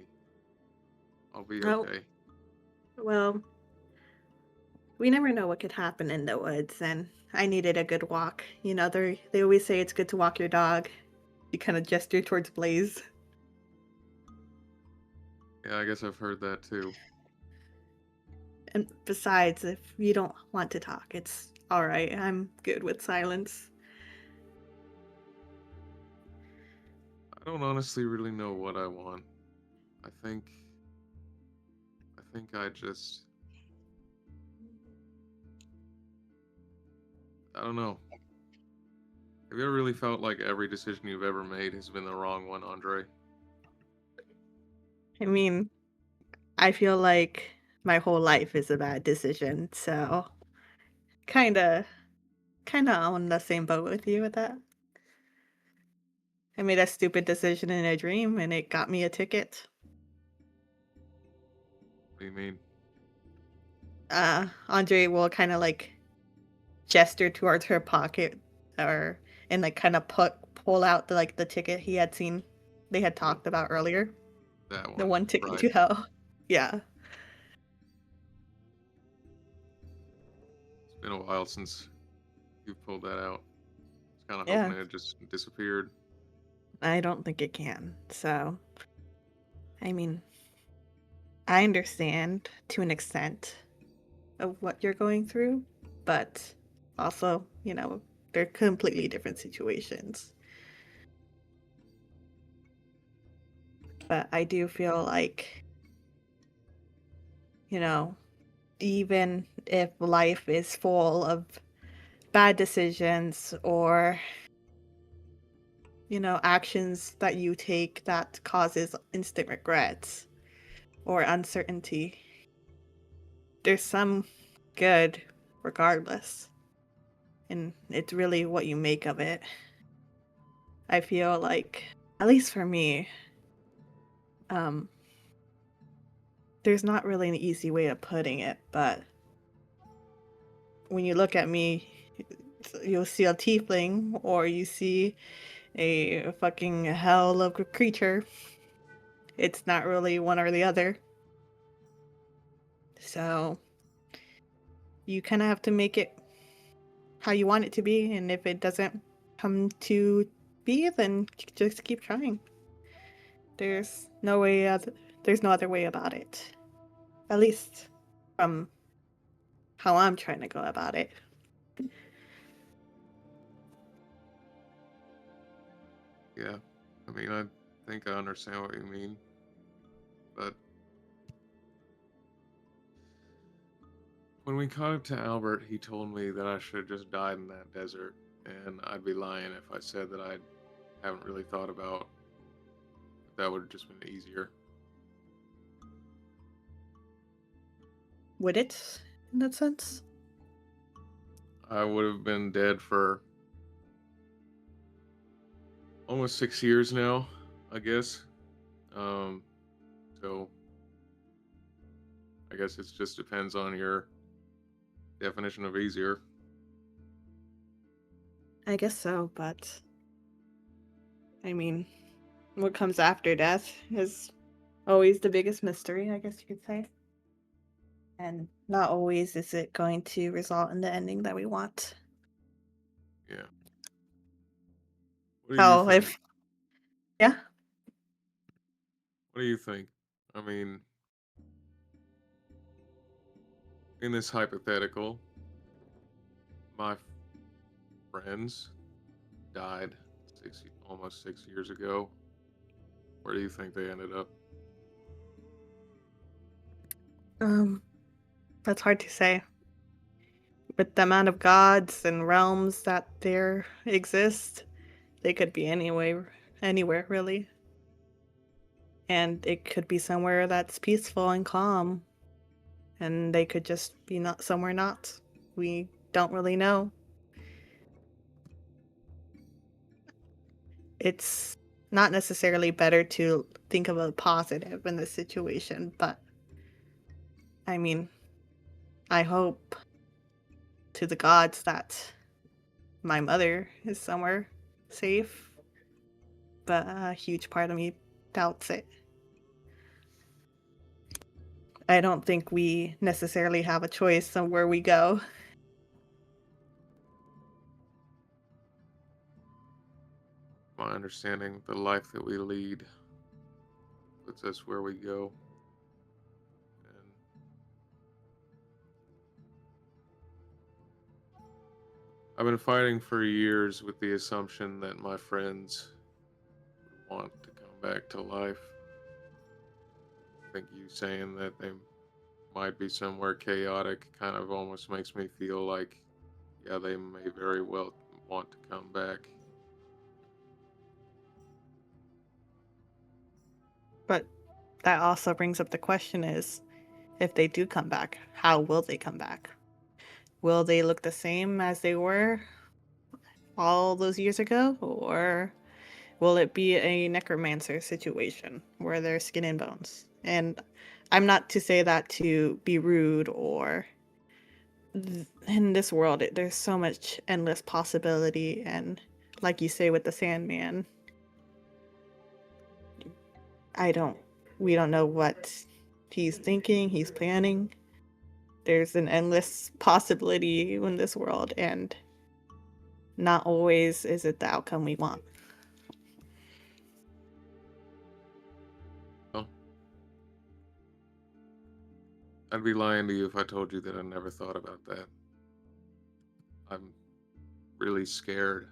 I'll be Oh, okay." well, we never know what could happen in the woods, and I needed a good walk. They always say it's good to walk your dog. You kind of gesture towards Blaze. Yeah, I guess I've heard that too. And besides, if you don't want to talk, it's all right. I'm good with silence. I don't honestly really know what I want. I think I just I don't know. Have you ever really felt like every decision you've ever made has been the wrong one, Andre? I mean, I feel like my whole life is a bad decision, so kinda, kinda on the same boat with you with that. I made a stupid decision in a dream, and it got me a ticket. What do you mean? Andre will kind of like gesture towards her pocket, or and like kind of pull out the ticket he had seen, they had talked about earlier. That one. The one ticket Right. to hell. Yeah. It's been a while since you've pulled that out. I was kind of Yeah. hoping it just disappeared. I don't think it can. So, I mean, I understand to an extent of what you're going through, but also, they're completely different situations. But I do feel like, you know, even if life is full of bad decisions or, you know, actions that you take that causes instant regrets or uncertainty, there's some good regardless. And it's really what you make of it. I feel like, at least for me, um, there's not really an easy way of putting it, but when you look at me, you'll see a tiefling or you see a fucking hell of a creature. It's not really one or the other. So you kind of have to make it how you want it to be, and if it doesn't come to be, then just keep trying. There's no way other, there's no other way about it. At least from how I'm trying to go about it. Yeah. I mean, I think I understand what you mean. But when we caught up to Albert, he told me that I should have just died in that desert. And I'd be lying if I said that I haven't really thought about if that would have just been easier. Would it, in that sense? I would have been dead for almost 6 years now, I guess. So I guess it just depends on your definition of easier. I guess so, but I mean, what comes after death is always the biggest mystery, I guess you could say. And not always is it going to result in the ending that we want. Yeah. What do you How think? if yeah, What do you think? I mean, in this hypothetical, my friends died almost 6 years ago. Where do you think they ended up? that's hard to say. With the amount of gods and realms that there exist, they could be anywhere really. And it could be somewhere that's peaceful and calm. And they could just be not somewhere not. We don't really know. It's not necessarily better to think of a positive in this situation, but I mean, I hope to the gods that my mother is somewhere safe, but a huge part of me doubts it. I don't think we necessarily have a choice on where we go. My understanding, the life that we lead puts us where we go. And I've been fighting for years with the assumption that my friends would want to come back to life. I think you saying that they might be somewhere chaotic kind of almost makes me feel like, yeah, they may very well want to come back. But that also brings up the question is, if they do come back, how will they come back? Will they look the same as they were all those years ago? Or will it be a necromancer situation where they're skin and bones? And I'm not to say that to be rude or in this world, there's so much endless possibility. And like you say with the Sandman, I don't, we don't know what he's thinking, he's planning. There's an endless possibility in this world, and not always is it the outcome we want. Well, I'd be lying to you if I told you that I never thought about that. I'm really scared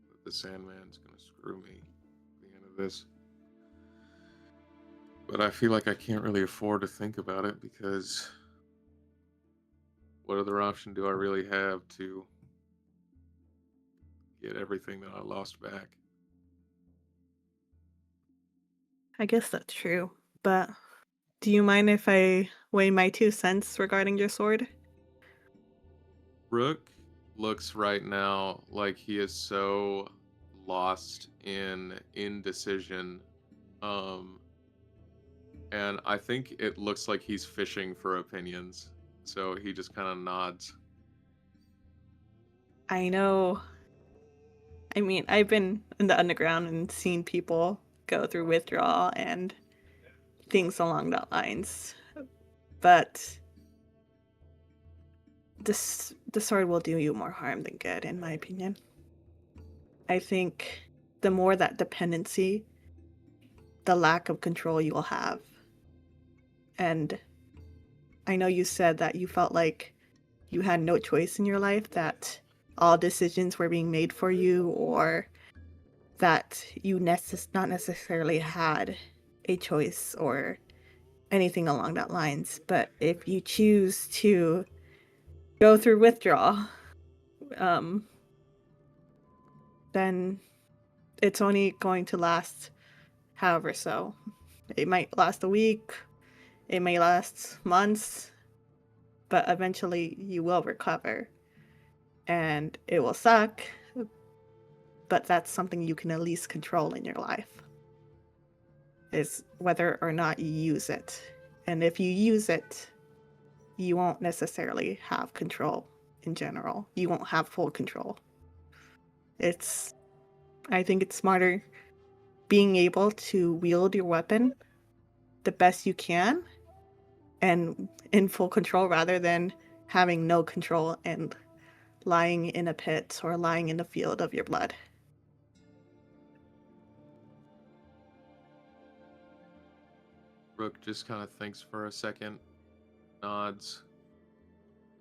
that the Sandman's gonna screw me at the end of this. But I feel like I can't really afford to think about it because what other option do I really have to get everything that I lost back? I guess that's true. But do you mind if I weigh my 2 cents regarding your sword? Rook looks right now like he is so lost in indecision. Um, and I think it looks like he's fishing for opinions. So he just kind of nods. I know. I mean, I've been in the underground and seen people go through withdrawal and things along that lines. But the sword will do you more harm than good, in my opinion. I think the more that dependency, the lack of control you will have. And I know you said that you felt like you had no choice in your life, that all decisions were being made for you, or that you not necessarily had a choice or anything along that lines. But if you choose to go through withdrawal, um, then it's only going to last however so. It might last a week, it may last months, but eventually you will recover. And it will suck, but that's something you can at least control in your life, is whether or not you use it. And if you use it, you won't necessarily have control in general. You won't have full control. I think it's smarter being able to wield your weapon the best you can and in full control rather than having no control and lying in a pit or lying in a field of your blood. Rook just kind of thinks for a second, nods.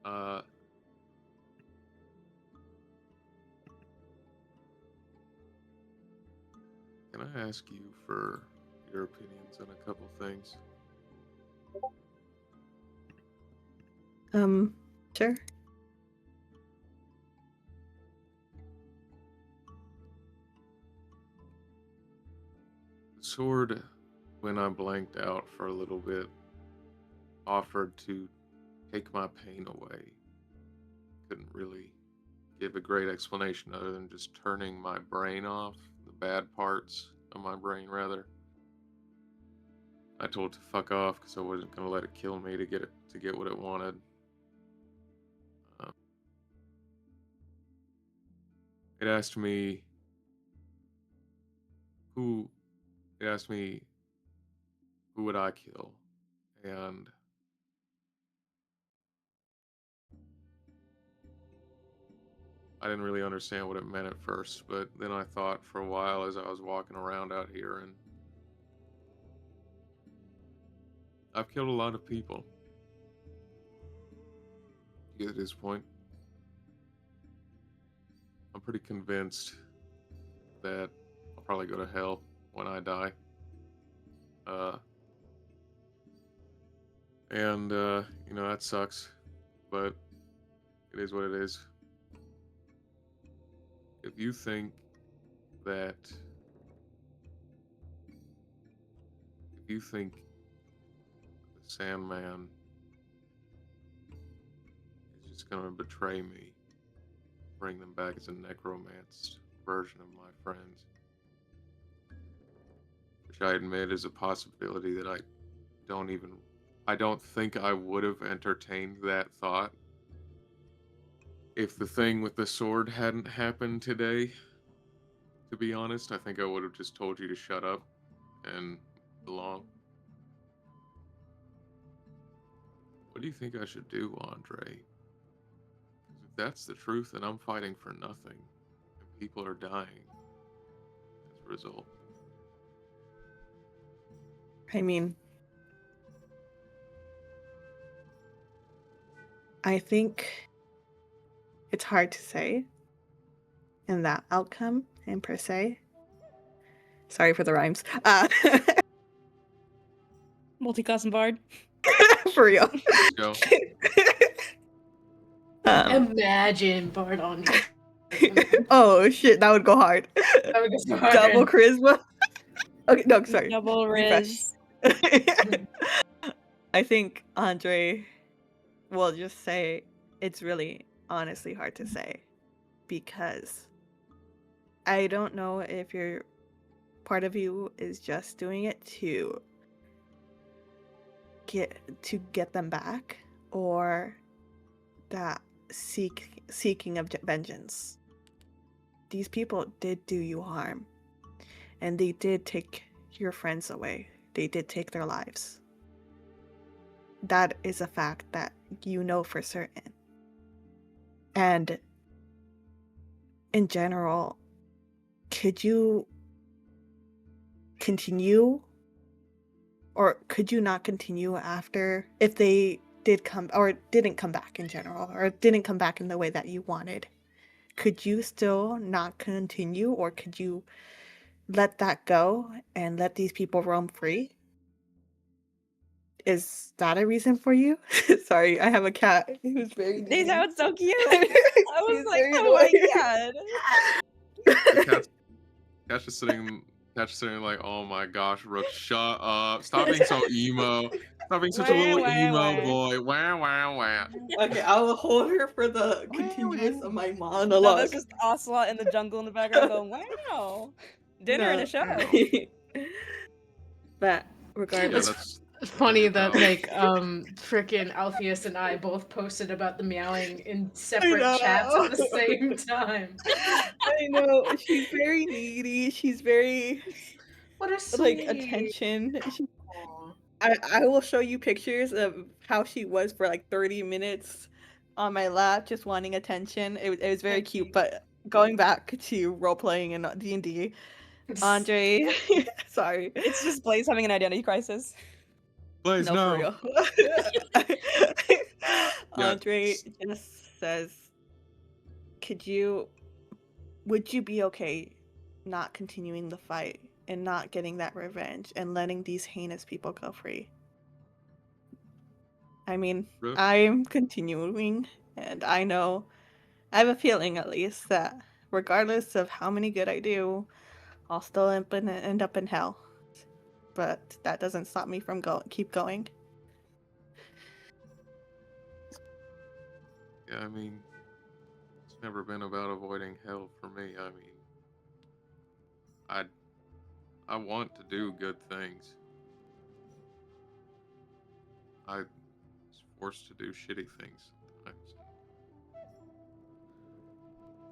Uh, can I ask you for your opinions on a couple things? Sure. The sword, when I blanked out for a little bit, offered to take my pain away. Couldn't really give a great explanation other than just turning my brain off, the bad parts of my brain, rather. I told it to fuck off because I wasn't gonna let it kill me to get what it wanted. Um, it asked me who. It asked me who would I kill, and I didn't really understand what it meant at first. But then I thought for a while as I was walking around out here, and I've killed a lot of people. To get to this point, I'm pretty convinced that I'll probably go to hell when I die. Uh, and that sucks, but it is what it is. If you think that, if you think the Sandman is just gonna betray me, bring them back as a necromanced version of my friends, which I admit is a possibility that I don't think I would have entertained that thought if the thing with the sword hadn't happened today. To be honest, I think I would have just told you to shut up and belong. What do you think I should do, Andre? Because if that's the truth, then I'm fighting for nothing, and people are dying as a result. I mean, I think it's hard to say in that outcome in per se. Sorry for the rhymes. Multi-class and bard. For real. Let's go. Imagine Bard on. Oh shit, that would go hard. That would go so hard. Double charisma. Okay, no, sorry. Double Refresh. Riz. I think Andre will just say it's really honestly hard to say because I don't know if you're part of you is just doing it to get them back or that seeking of vengeance. These people did do you harm and they did take your friends away. They did take their lives. That is a fact that you know for certain. And in general, could you continue or could you not continue after if they did come or didn't come back in general or didn't come back in the way that you wanted? Could you still not continue or could you let that go and let these people roam free? Is that a reason for you? Sorry, I have a cat who's very They needy. sound so cute. I was She's like, very oh my annoying. god. Cat's just sitting like, oh my gosh, Rook, shut up. Stop being so emo. Stop being such a Wah, little wah, emo wah. boy. Wah, wah, wah. Okay, I will hold her for the continuous of my No, monologue. that's just Ocelot in the jungle in the background going, wow. Dinner and a show. But Yeah, regardless, that's Funny that about- like frickin' Alpheus and I both posted about the meowing in separate know. chats at the same time. I know she's very needy. She's very What a like sweet. attention. Aw. I will show you pictures of how she was for like 30 minutes on my lap, just wanting attention. It was very So cute. cute. But going back to role playing and D&D, Andre, sorry. It's just Blaze having an identity crisis. Blaze, No, no. for real. Yeah. Andre just says, would you be okay not continuing the fight and not getting that revenge and letting these heinous people go free? I mean, Rook? I'm continuing, and I know, I have a feeling at least that regardless of how many good I do, I'll still end up in hell. But that doesn't stop me from keep going. Yeah, I mean, it's never been about avoiding hell for me. I mean, I want to do good things. I was forced to do shitty things sometimes.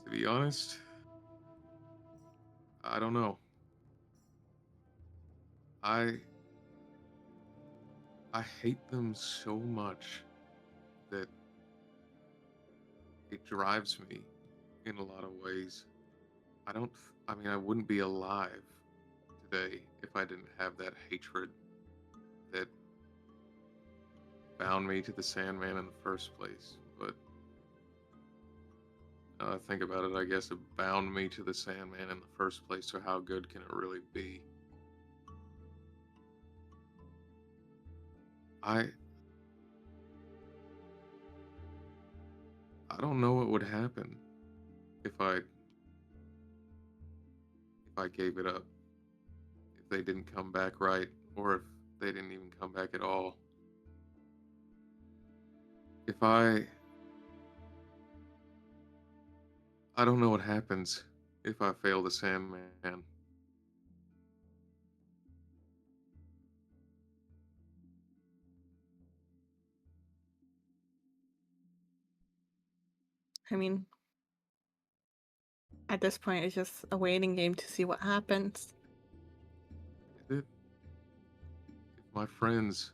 To be honest, I don't know. I hate them so much that it drives me in a lot of ways. I mean, I wouldn't be alive today if I didn't have that hatred that bound me to the Sandman in the first place. But now that I think about it, I guess it bound me to the Sandman in the first place, so how good can it really be? I don't know what would happen if I gave it up. If they didn't come back right, or if they didn't even come back at all. If I don't know what happens if I fail the Sandman. I mean, at this point, it's just a waiting game to see what happens. Is it? If my friends,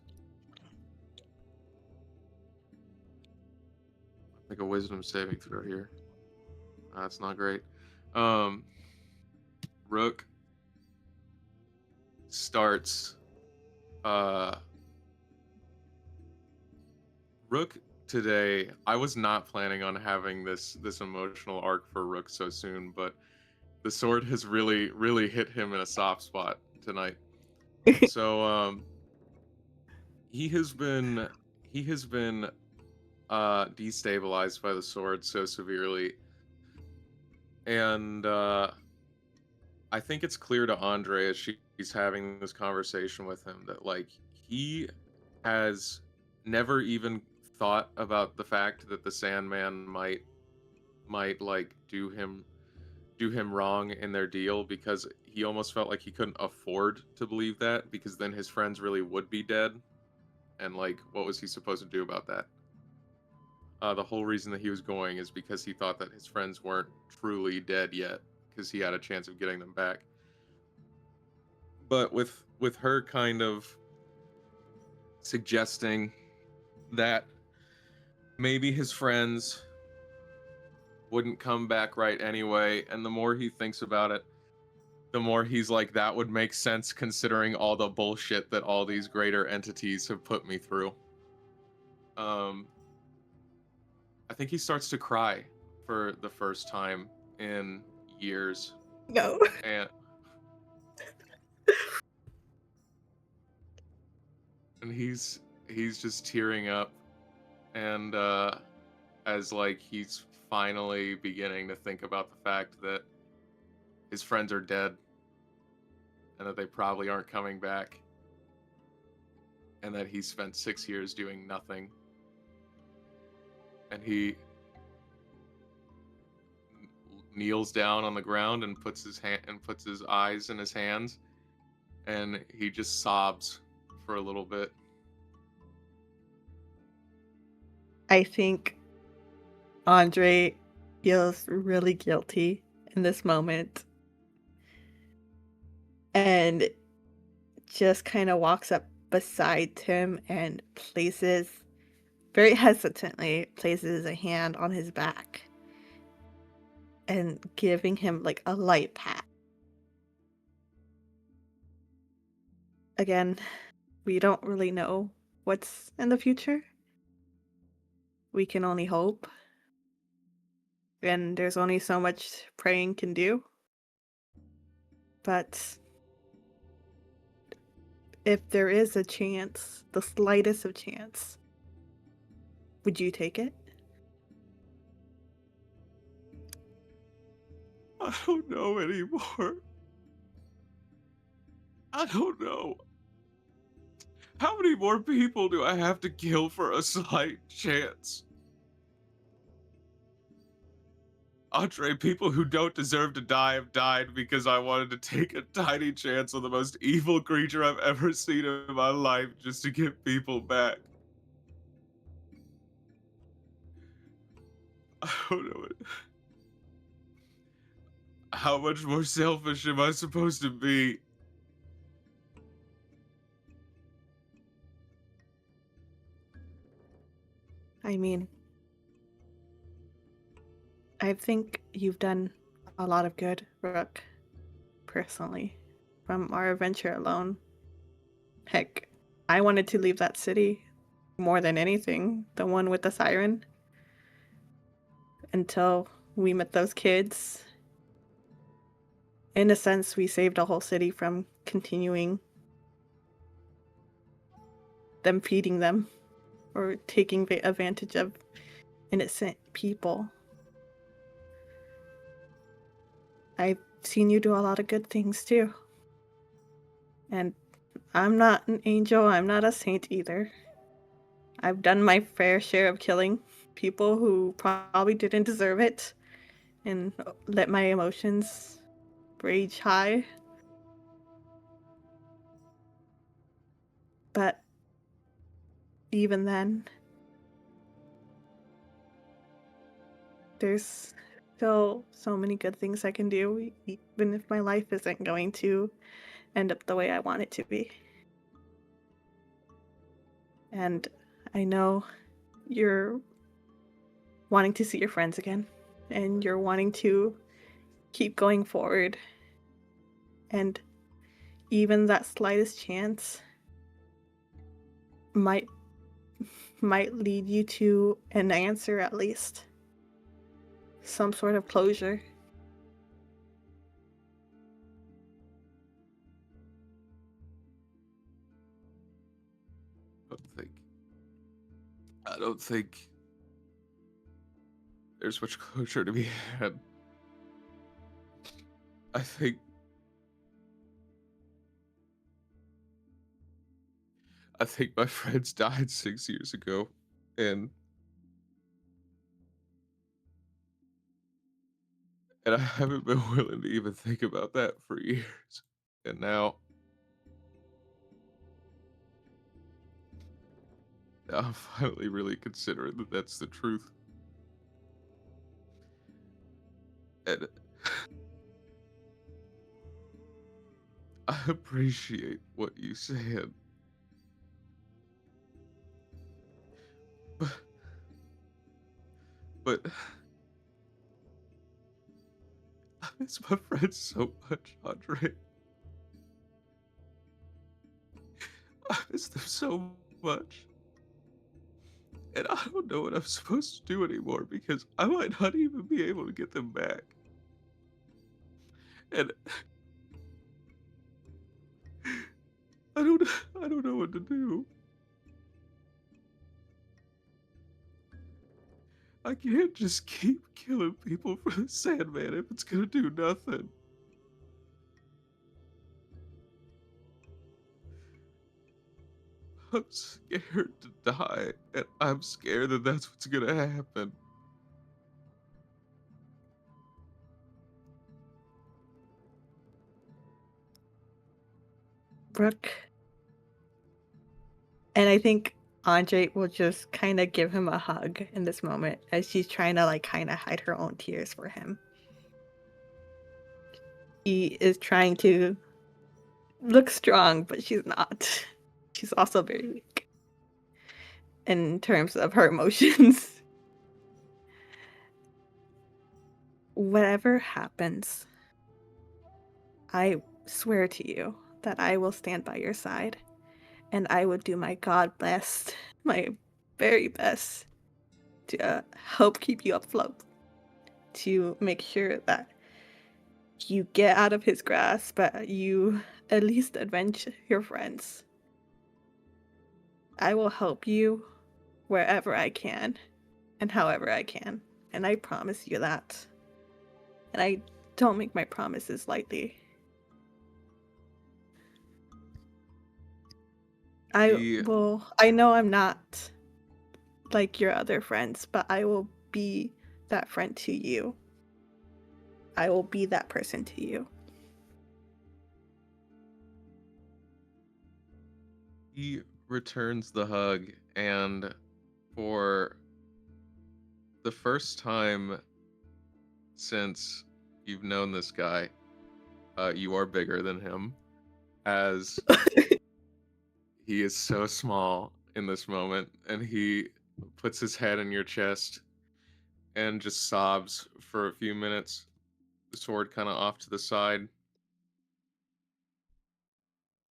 make a wisdom saving throw here. That's not great. Rook starts. Rook today. I was not planning on having this emotional arc for Rook so soon, but the sword has really hit him in a soft spot tonight. So he has been destabilized by the sword so severely, and I think it's clear to Andre as she's having this conversation with him that like he has never even thought about the fact that the Sandman might like do him wrong in their deal, because he almost felt like he couldn't afford to believe that, because then his friends really would be dead, and like what was he supposed to do about that? The whole reason that he was going is because he thought that his friends weren't truly dead yet, because he had a chance of getting them back. But with her kind of suggesting that maybe his friends wouldn't come back right anyway, and the more he thinks about it, the more he's like, that would make sense considering all the bullshit that all these greater entities have put me through. Um, I think he starts to cry for the first time in years, No. and he's just tearing up, and as like he's finally beginning to think about the fact that his friends are dead and that they probably aren't coming back, and that he spent 6 years doing nothing, and he kneels down on the ground and puts his eyes in his hands, and he just sobs for a little bit. I think Andre feels really guilty in this moment and just kind of walks up beside him and very hesitantly places a hand on his back and giving him like a light pat. Again, we don't really know what's in the future. We can only hope. And there's only so much praying can do. But if there is a chance, the slightest of chance, would you take it? I don't know anymore. I don't know. How many more people do I have to kill for a slight chance? Andre, people who don't deserve to die have died because I wanted to take a tiny chance on the most evil creature I've ever seen in my life just to get people back. I don't know. How much more selfish am I supposed to be? I mean, I think you've done a lot of good, Rook, personally, from our adventure alone. Heck, I wanted to leave that city more than anything, the one with the siren, until we met those kids. In a sense, we saved a whole city from continuing them feeding them or taking advantage of innocent people. I've seen you do a lot of good things too. And I'm not an angel, I'm not a saint either. I've done my fair share of killing people who probably didn't deserve it and let my emotions rage high. But even then, there's still so many good things I can do, even if my life isn't going to end up the way I want it to be. And I know you're wanting to see your friends again, and you're wanting to keep going forward. And even that slightest chance might might lead you to an answer at least. Some sort of closure. I don't think there's much closure to be had. I think my friends died 6 years ago, and I haven't been willing to even think about that for years. And now I'm finally really considering that that's the truth. And I appreciate what you said. But, but I miss my friends so much, Andre. I miss them so much. And I don't know what I'm supposed to do anymore because I might not even be able to get them back. And I don't know what to do. I can't just keep killing people for the Sandman if it's gonna do nothing. I'm scared to die, and I'm scared that that's what's gonna happen. Brooke. And I think Andre will just kind of give him a hug in this moment as she's trying to kind of hide her own tears for him. She is trying to look strong, but she's not. She's also very weak in terms of her emotions. Whatever happens, I swear to you that I will stand by your side, and I will do my God best, my very best, to help keep you afloat, to make sure that you get out of his grasp, but you at least avenge your friends. I will help you wherever I can and however I can, and I promise you that. And I don't make my promises lightly. I know I'm not like your other friends, but I will be that friend to you. I will be that person to you. He returns the hug, and for the first time since you've known this guy, you are bigger than him, as he is so small in this moment, and he puts his head in your chest and just sobs for a few minutes, the sword kind of off to the side.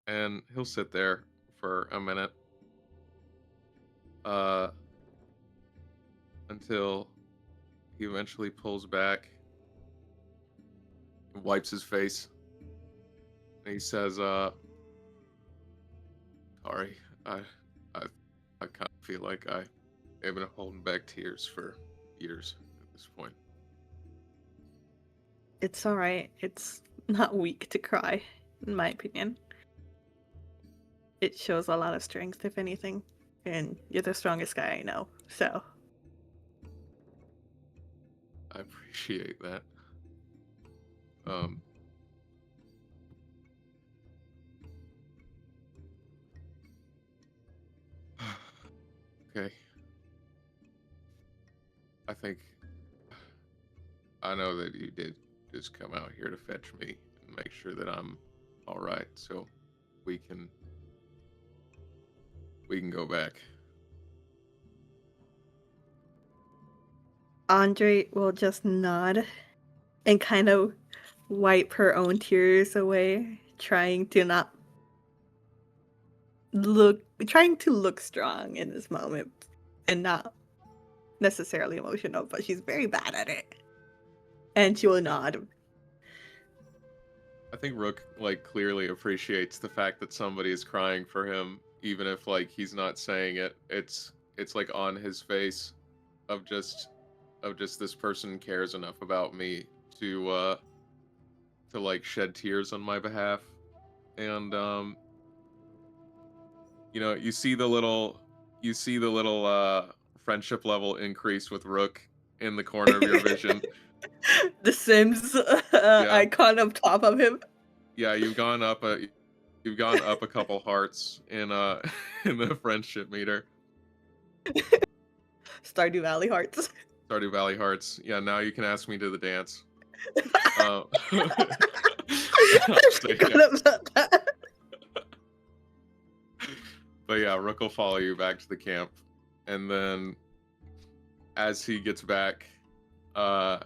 And he'll sit there for a minute uh, until he eventually pulls back and wipes his face. And he says, Kari, I, I kind of feel like I have been holding back tears for years at this point. It's alright. It's not weak to cry, in my opinion. It shows a lot of strength, if anything. And you're the strongest guy I know, so. I appreciate that. Okay. I think I know that you did just come out here to fetch me and make sure that I'm all right, so we can go back. Andre will just nod and kind of wipe her own tears away, trying to look strong in this moment. and not necessarily emotional, but she's very bad at it. And she will nod. I think Rook like clearly appreciates the fact that somebody is crying for him, even if like he's not saying it. It's like on his face of just this person cares enough about me to like shed tears on my behalf. And you know, you see the little friendship level increase with Rook in the corner of your vision. The Sims Yeah. icon up top of him. Yeah, you've gone up a couple hearts in in the friendship meter. Stardew Valley hearts. Stardew Valley hearts. Yeah, now you can ask me to the dance. So, Forgot yeah. about that. But yeah, Rook will follow you back to the camp, and then as he gets back, I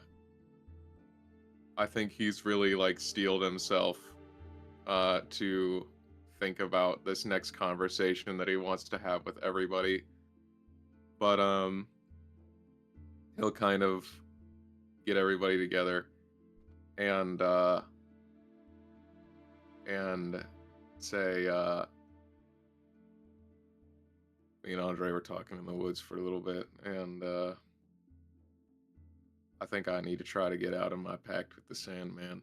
think he's really like steeled himself to think about this next conversation that he wants to have with everybody. But he'll kind of get everybody together and say me and Andre were talking in the woods for a little bit, and I think I need to try to get out of my pact with the Sandman.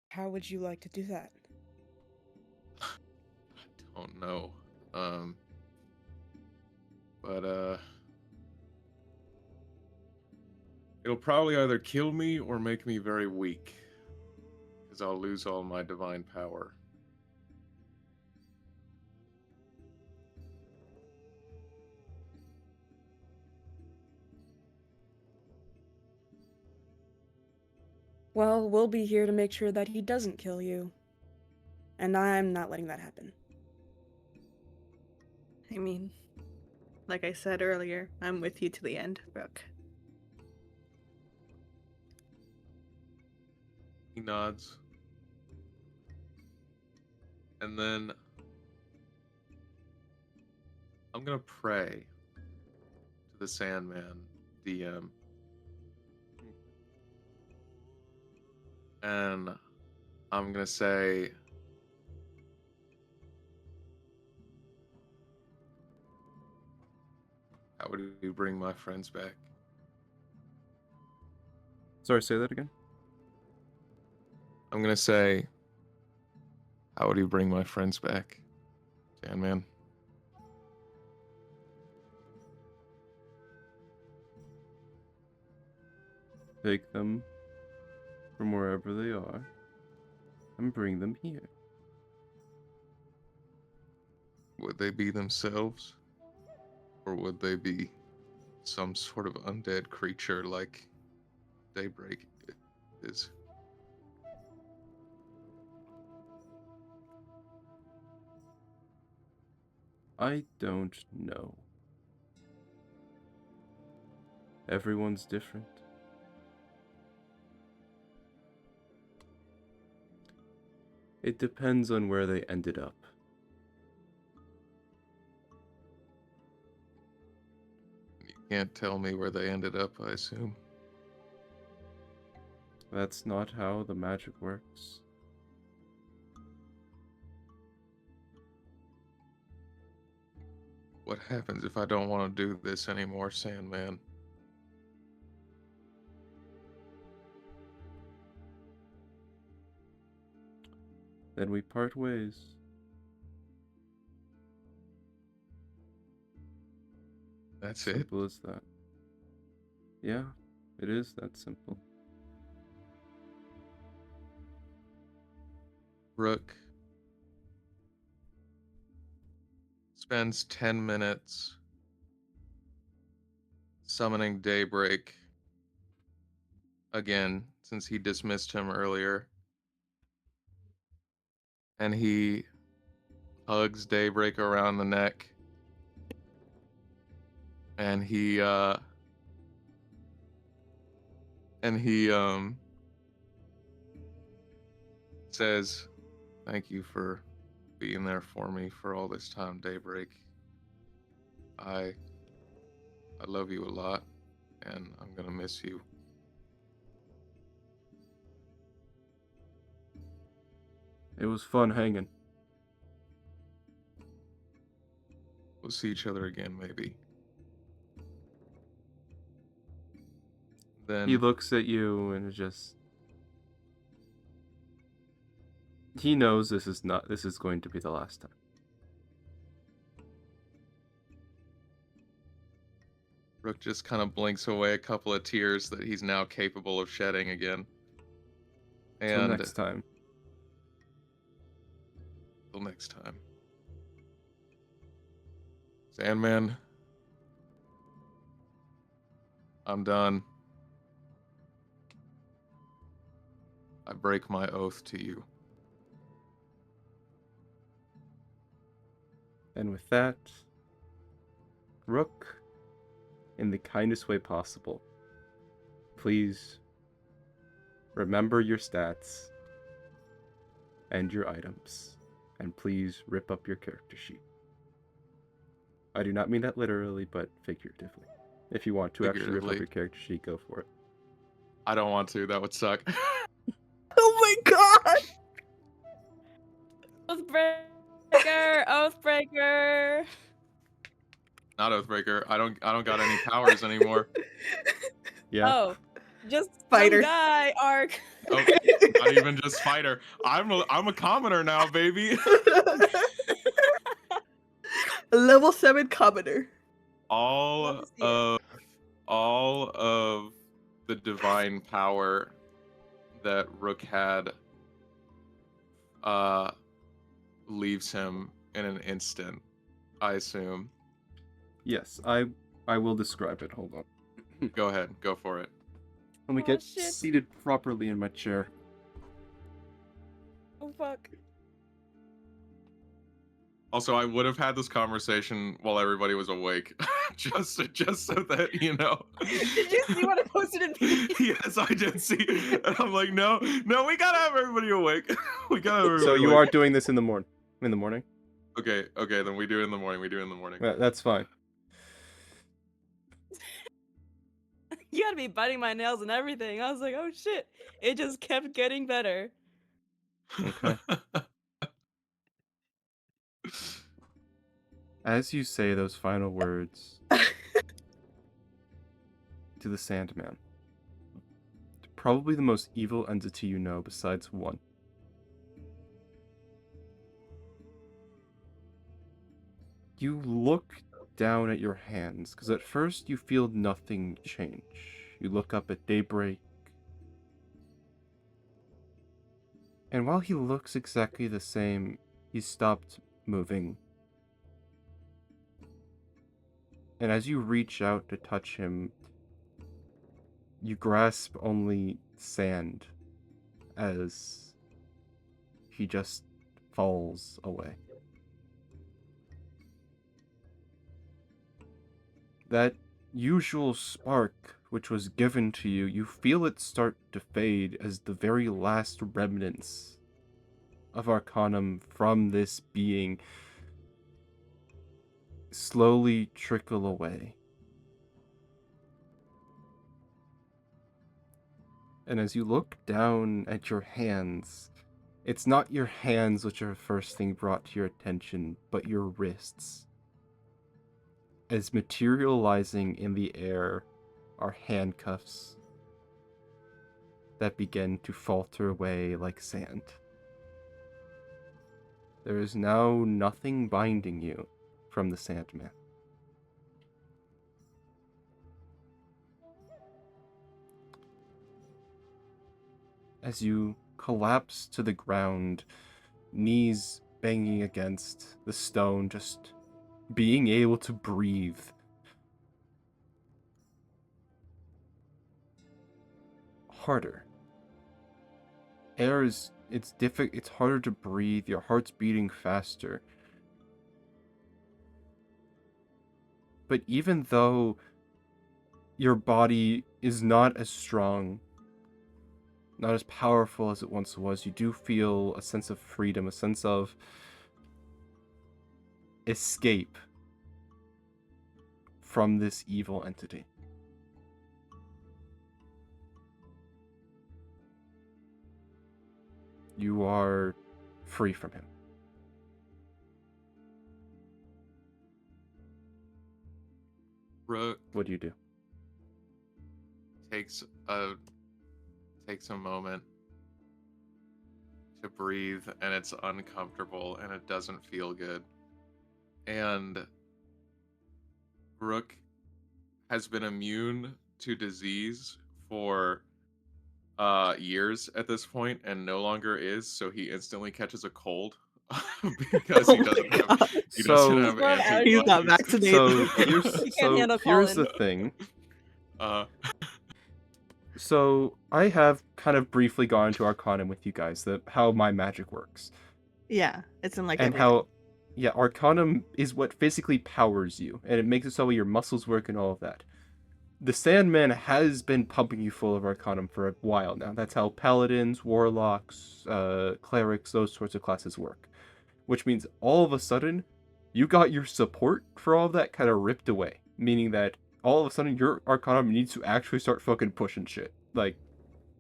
How would you like to do that? I don't know. But it'll probably either kill me or make me very weak, because I'll lose all my divine power. Well, we'll be here to make sure that he doesn't kill you. And I'm not letting that happen. I mean, like I said earlier, I'm with you to the end, Brooke. He nods. And then I'm gonna pray to the Sandman DM. And I'm gonna say, how would you bring my friends back? Sorry, say that again. I'm gonna say, how would you bring my friends back, Sandman? Take them from wherever they are and bring them here. Would they be themselves? Or would they be some sort of undead creature like Daybreak is? I don't know. Everyone's different. It depends on where they ended up. You can't tell me where they ended up, I assume. That's not how the magic works. What happens if I don't want to do this anymore, Sandman? Then we part ways. That's it. Simple as that. Yeah, it is that simple. Rook spends 10 minutes summoning Daybreak again, since he dismissed him earlier. And he hugs Daybreak around the neck. And he says, "Thank you for being there for me for all this time, Daybreak. I love you a lot, and I'm gonna miss you. It was fun hanging. We'll see each other again, maybe. Then He looks at you and is just. He knows this is going to be the last time. Rook just kind of blinks away a couple of tears that he's now capable of shedding again. Till And next time. till next time. Sandman, I'm done. I break my oath to you. And with that, Rook, in the kindest way possible, please remember your stats and your items, and please rip up your character sheet. I do not mean that literally, but figuratively. If you want to actually rip up Figuratively. your character sheet, go for it. I don't want to. That would suck. Oh my god! Oathbreaker! Oathbreaker! Not Oathbreaker. I don't got any powers anymore. Yeah. Oh, just Fighter. some guy, Ark. Oh, not even just fighter. I'm a commoner now, baby. Level 7 commoner. Love all to see it. of the divine power that Rook had leaves him in an instant, I assume. Yes, I will describe it. Hold on. Go ahead, go for it. Let me Oh, get shit. seated properly in my chair. Oh fuck. Also, I would have had this conversation while everybody was awake, just so that you know. Did you see what I posted in Yes, I did see. And I'm like, no, we gotta have everybody awake. We gotta have everybody So you awake. are doing this in the morning. In the morning? Okay, then we do it in the morning. That's fine. You gotta be biting my nails and everything. I was like, oh shit. It just kept getting better. Okay. As you say those final words to the Sandman, probably the most evil entity you know besides one, you look down at your hands, because at first you feel nothing change. You look up at Daybreak, and while he looks exactly the same, he stopped moving. And as you reach out to touch him, you grasp only sand as he just falls away. That usual spark which was given to you, you feel it start to fade as the very last remnants of Arcanum from this being slowly trickle away. And as you look down at your hands, it's not your hands which are first thing brought to your attention, but your wrists. As materializing in the air are handcuffs that begin to falter away like sand. There is now nothing binding you from the Sandman. As you collapse to the ground, knees banging against the stone, just being able to breathe. Harder. Air is, it's harder to breathe, your heart's beating faster. But even though your body is not as strong, not as powerful as it once was, you do feel a sense of freedom, a sense of escape from this evil entity. You are free from him. Rook What do you do? takes a moment to breathe, and it's uncomfortable and it doesn't feel good. And Rook has been immune to disease for years at this point and no longer is, so he instantly catches a cold because Oh he my doesn't have God. he So- doesn't have He's not allergic. He's not antibodies. vaccinated. So here's You can't handle here's the pollen. thing. Uh, So I have kind of briefly gone into Arcanum with you guys, how my magic works. Yeah, it's in like And how, yeah, Arcanum is what physically powers you, and it makes it so your muscles work and all of that. The Sandman has been pumping you full of Arcanum for a while now. That's how Paladins, Warlocks, Clerics, those sorts of classes work. Which means all of a sudden, you got your support for all of that kind of ripped away. Meaning that all of a sudden your Arcanum needs to actually start fucking pushing shit. Like,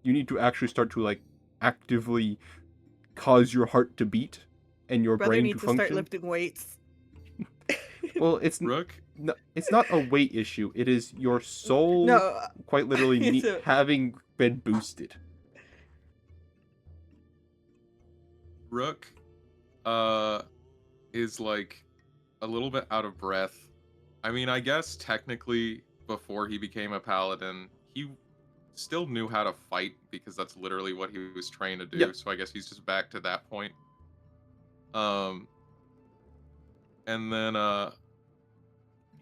you need to actually start to, like, actively cause your heart to beat and your brother brain to needs to function. start lifting weights. Well, it's Rook, it's not a weight issue. It is your soul, No, quite literally, it's a- having been boosted. Rook is like a little bit out of breath. I mean, I guess technically before he became a paladin, he still knew how to fight because that's literally what he was trained to do. Yep. So I guess he's just back to that point. And then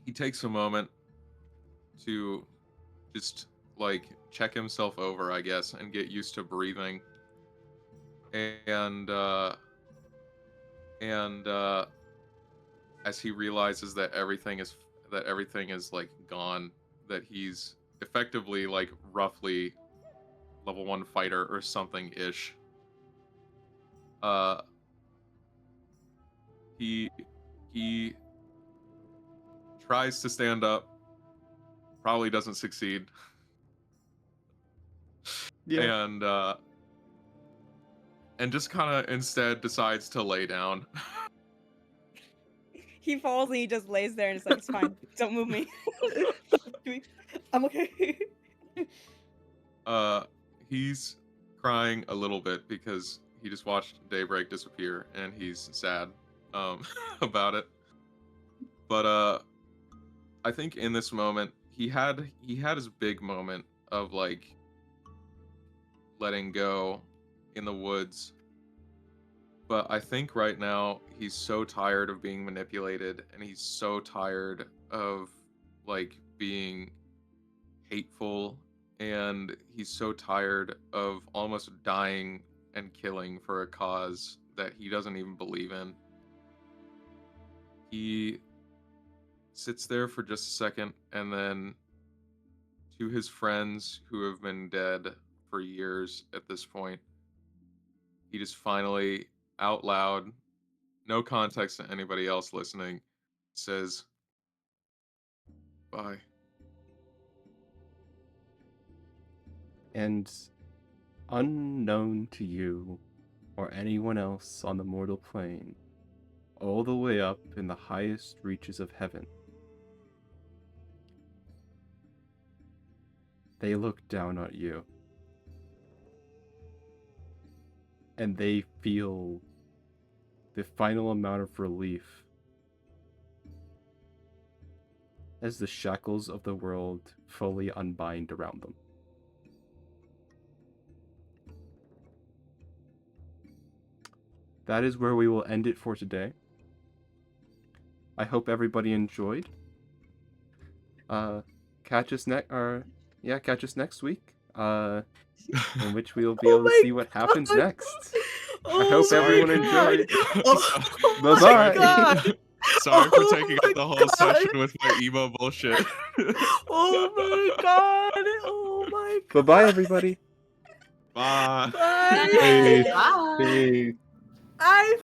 he takes a moment to just like check himself over, I guess, and get used to breathing. And as he realizes that everything is like gone, that he's effectively like roughly level 1 fighter or something ish. He tries to stand up, probably doesn't succeed. And just kind of instead decides to lay down. He falls and he just lays there and it's like, it's fine. Don't move me. I'm okay. He's crying a little bit because he just watched Daybreak disappear and he's sad about it. But I think in this moment he had his big moment of like letting go in the woods. But I think right now he's so tired of being manipulated and he's so tired of like being hateful, and he's so tired of almost dying and killing for a cause that he doesn't even believe in. He sits there for just a second, and then to his friends who have been dead for years at this point, he just finally, out loud, no context to anybody else listening, says, "Bye." And unknown to you or anyone else on the mortal plane, all the way up in the highest reaches of heaven, they look down at you. And they feel the final amount of relief as the shackles of the world fully unbind around them. That is where we will end it for today. I hope everybody enjoyed. Catch us next week. In which we will be able to see what happens next. Oh I hope my everyone God. enjoyed. Oh Bye-bye. my God. Sorry for Oh taking my up the whole God. session with my emo bullshit. Oh my God. Oh my God. Bye-bye, everybody. Bye. Bye. Peace. Bye. Peace. I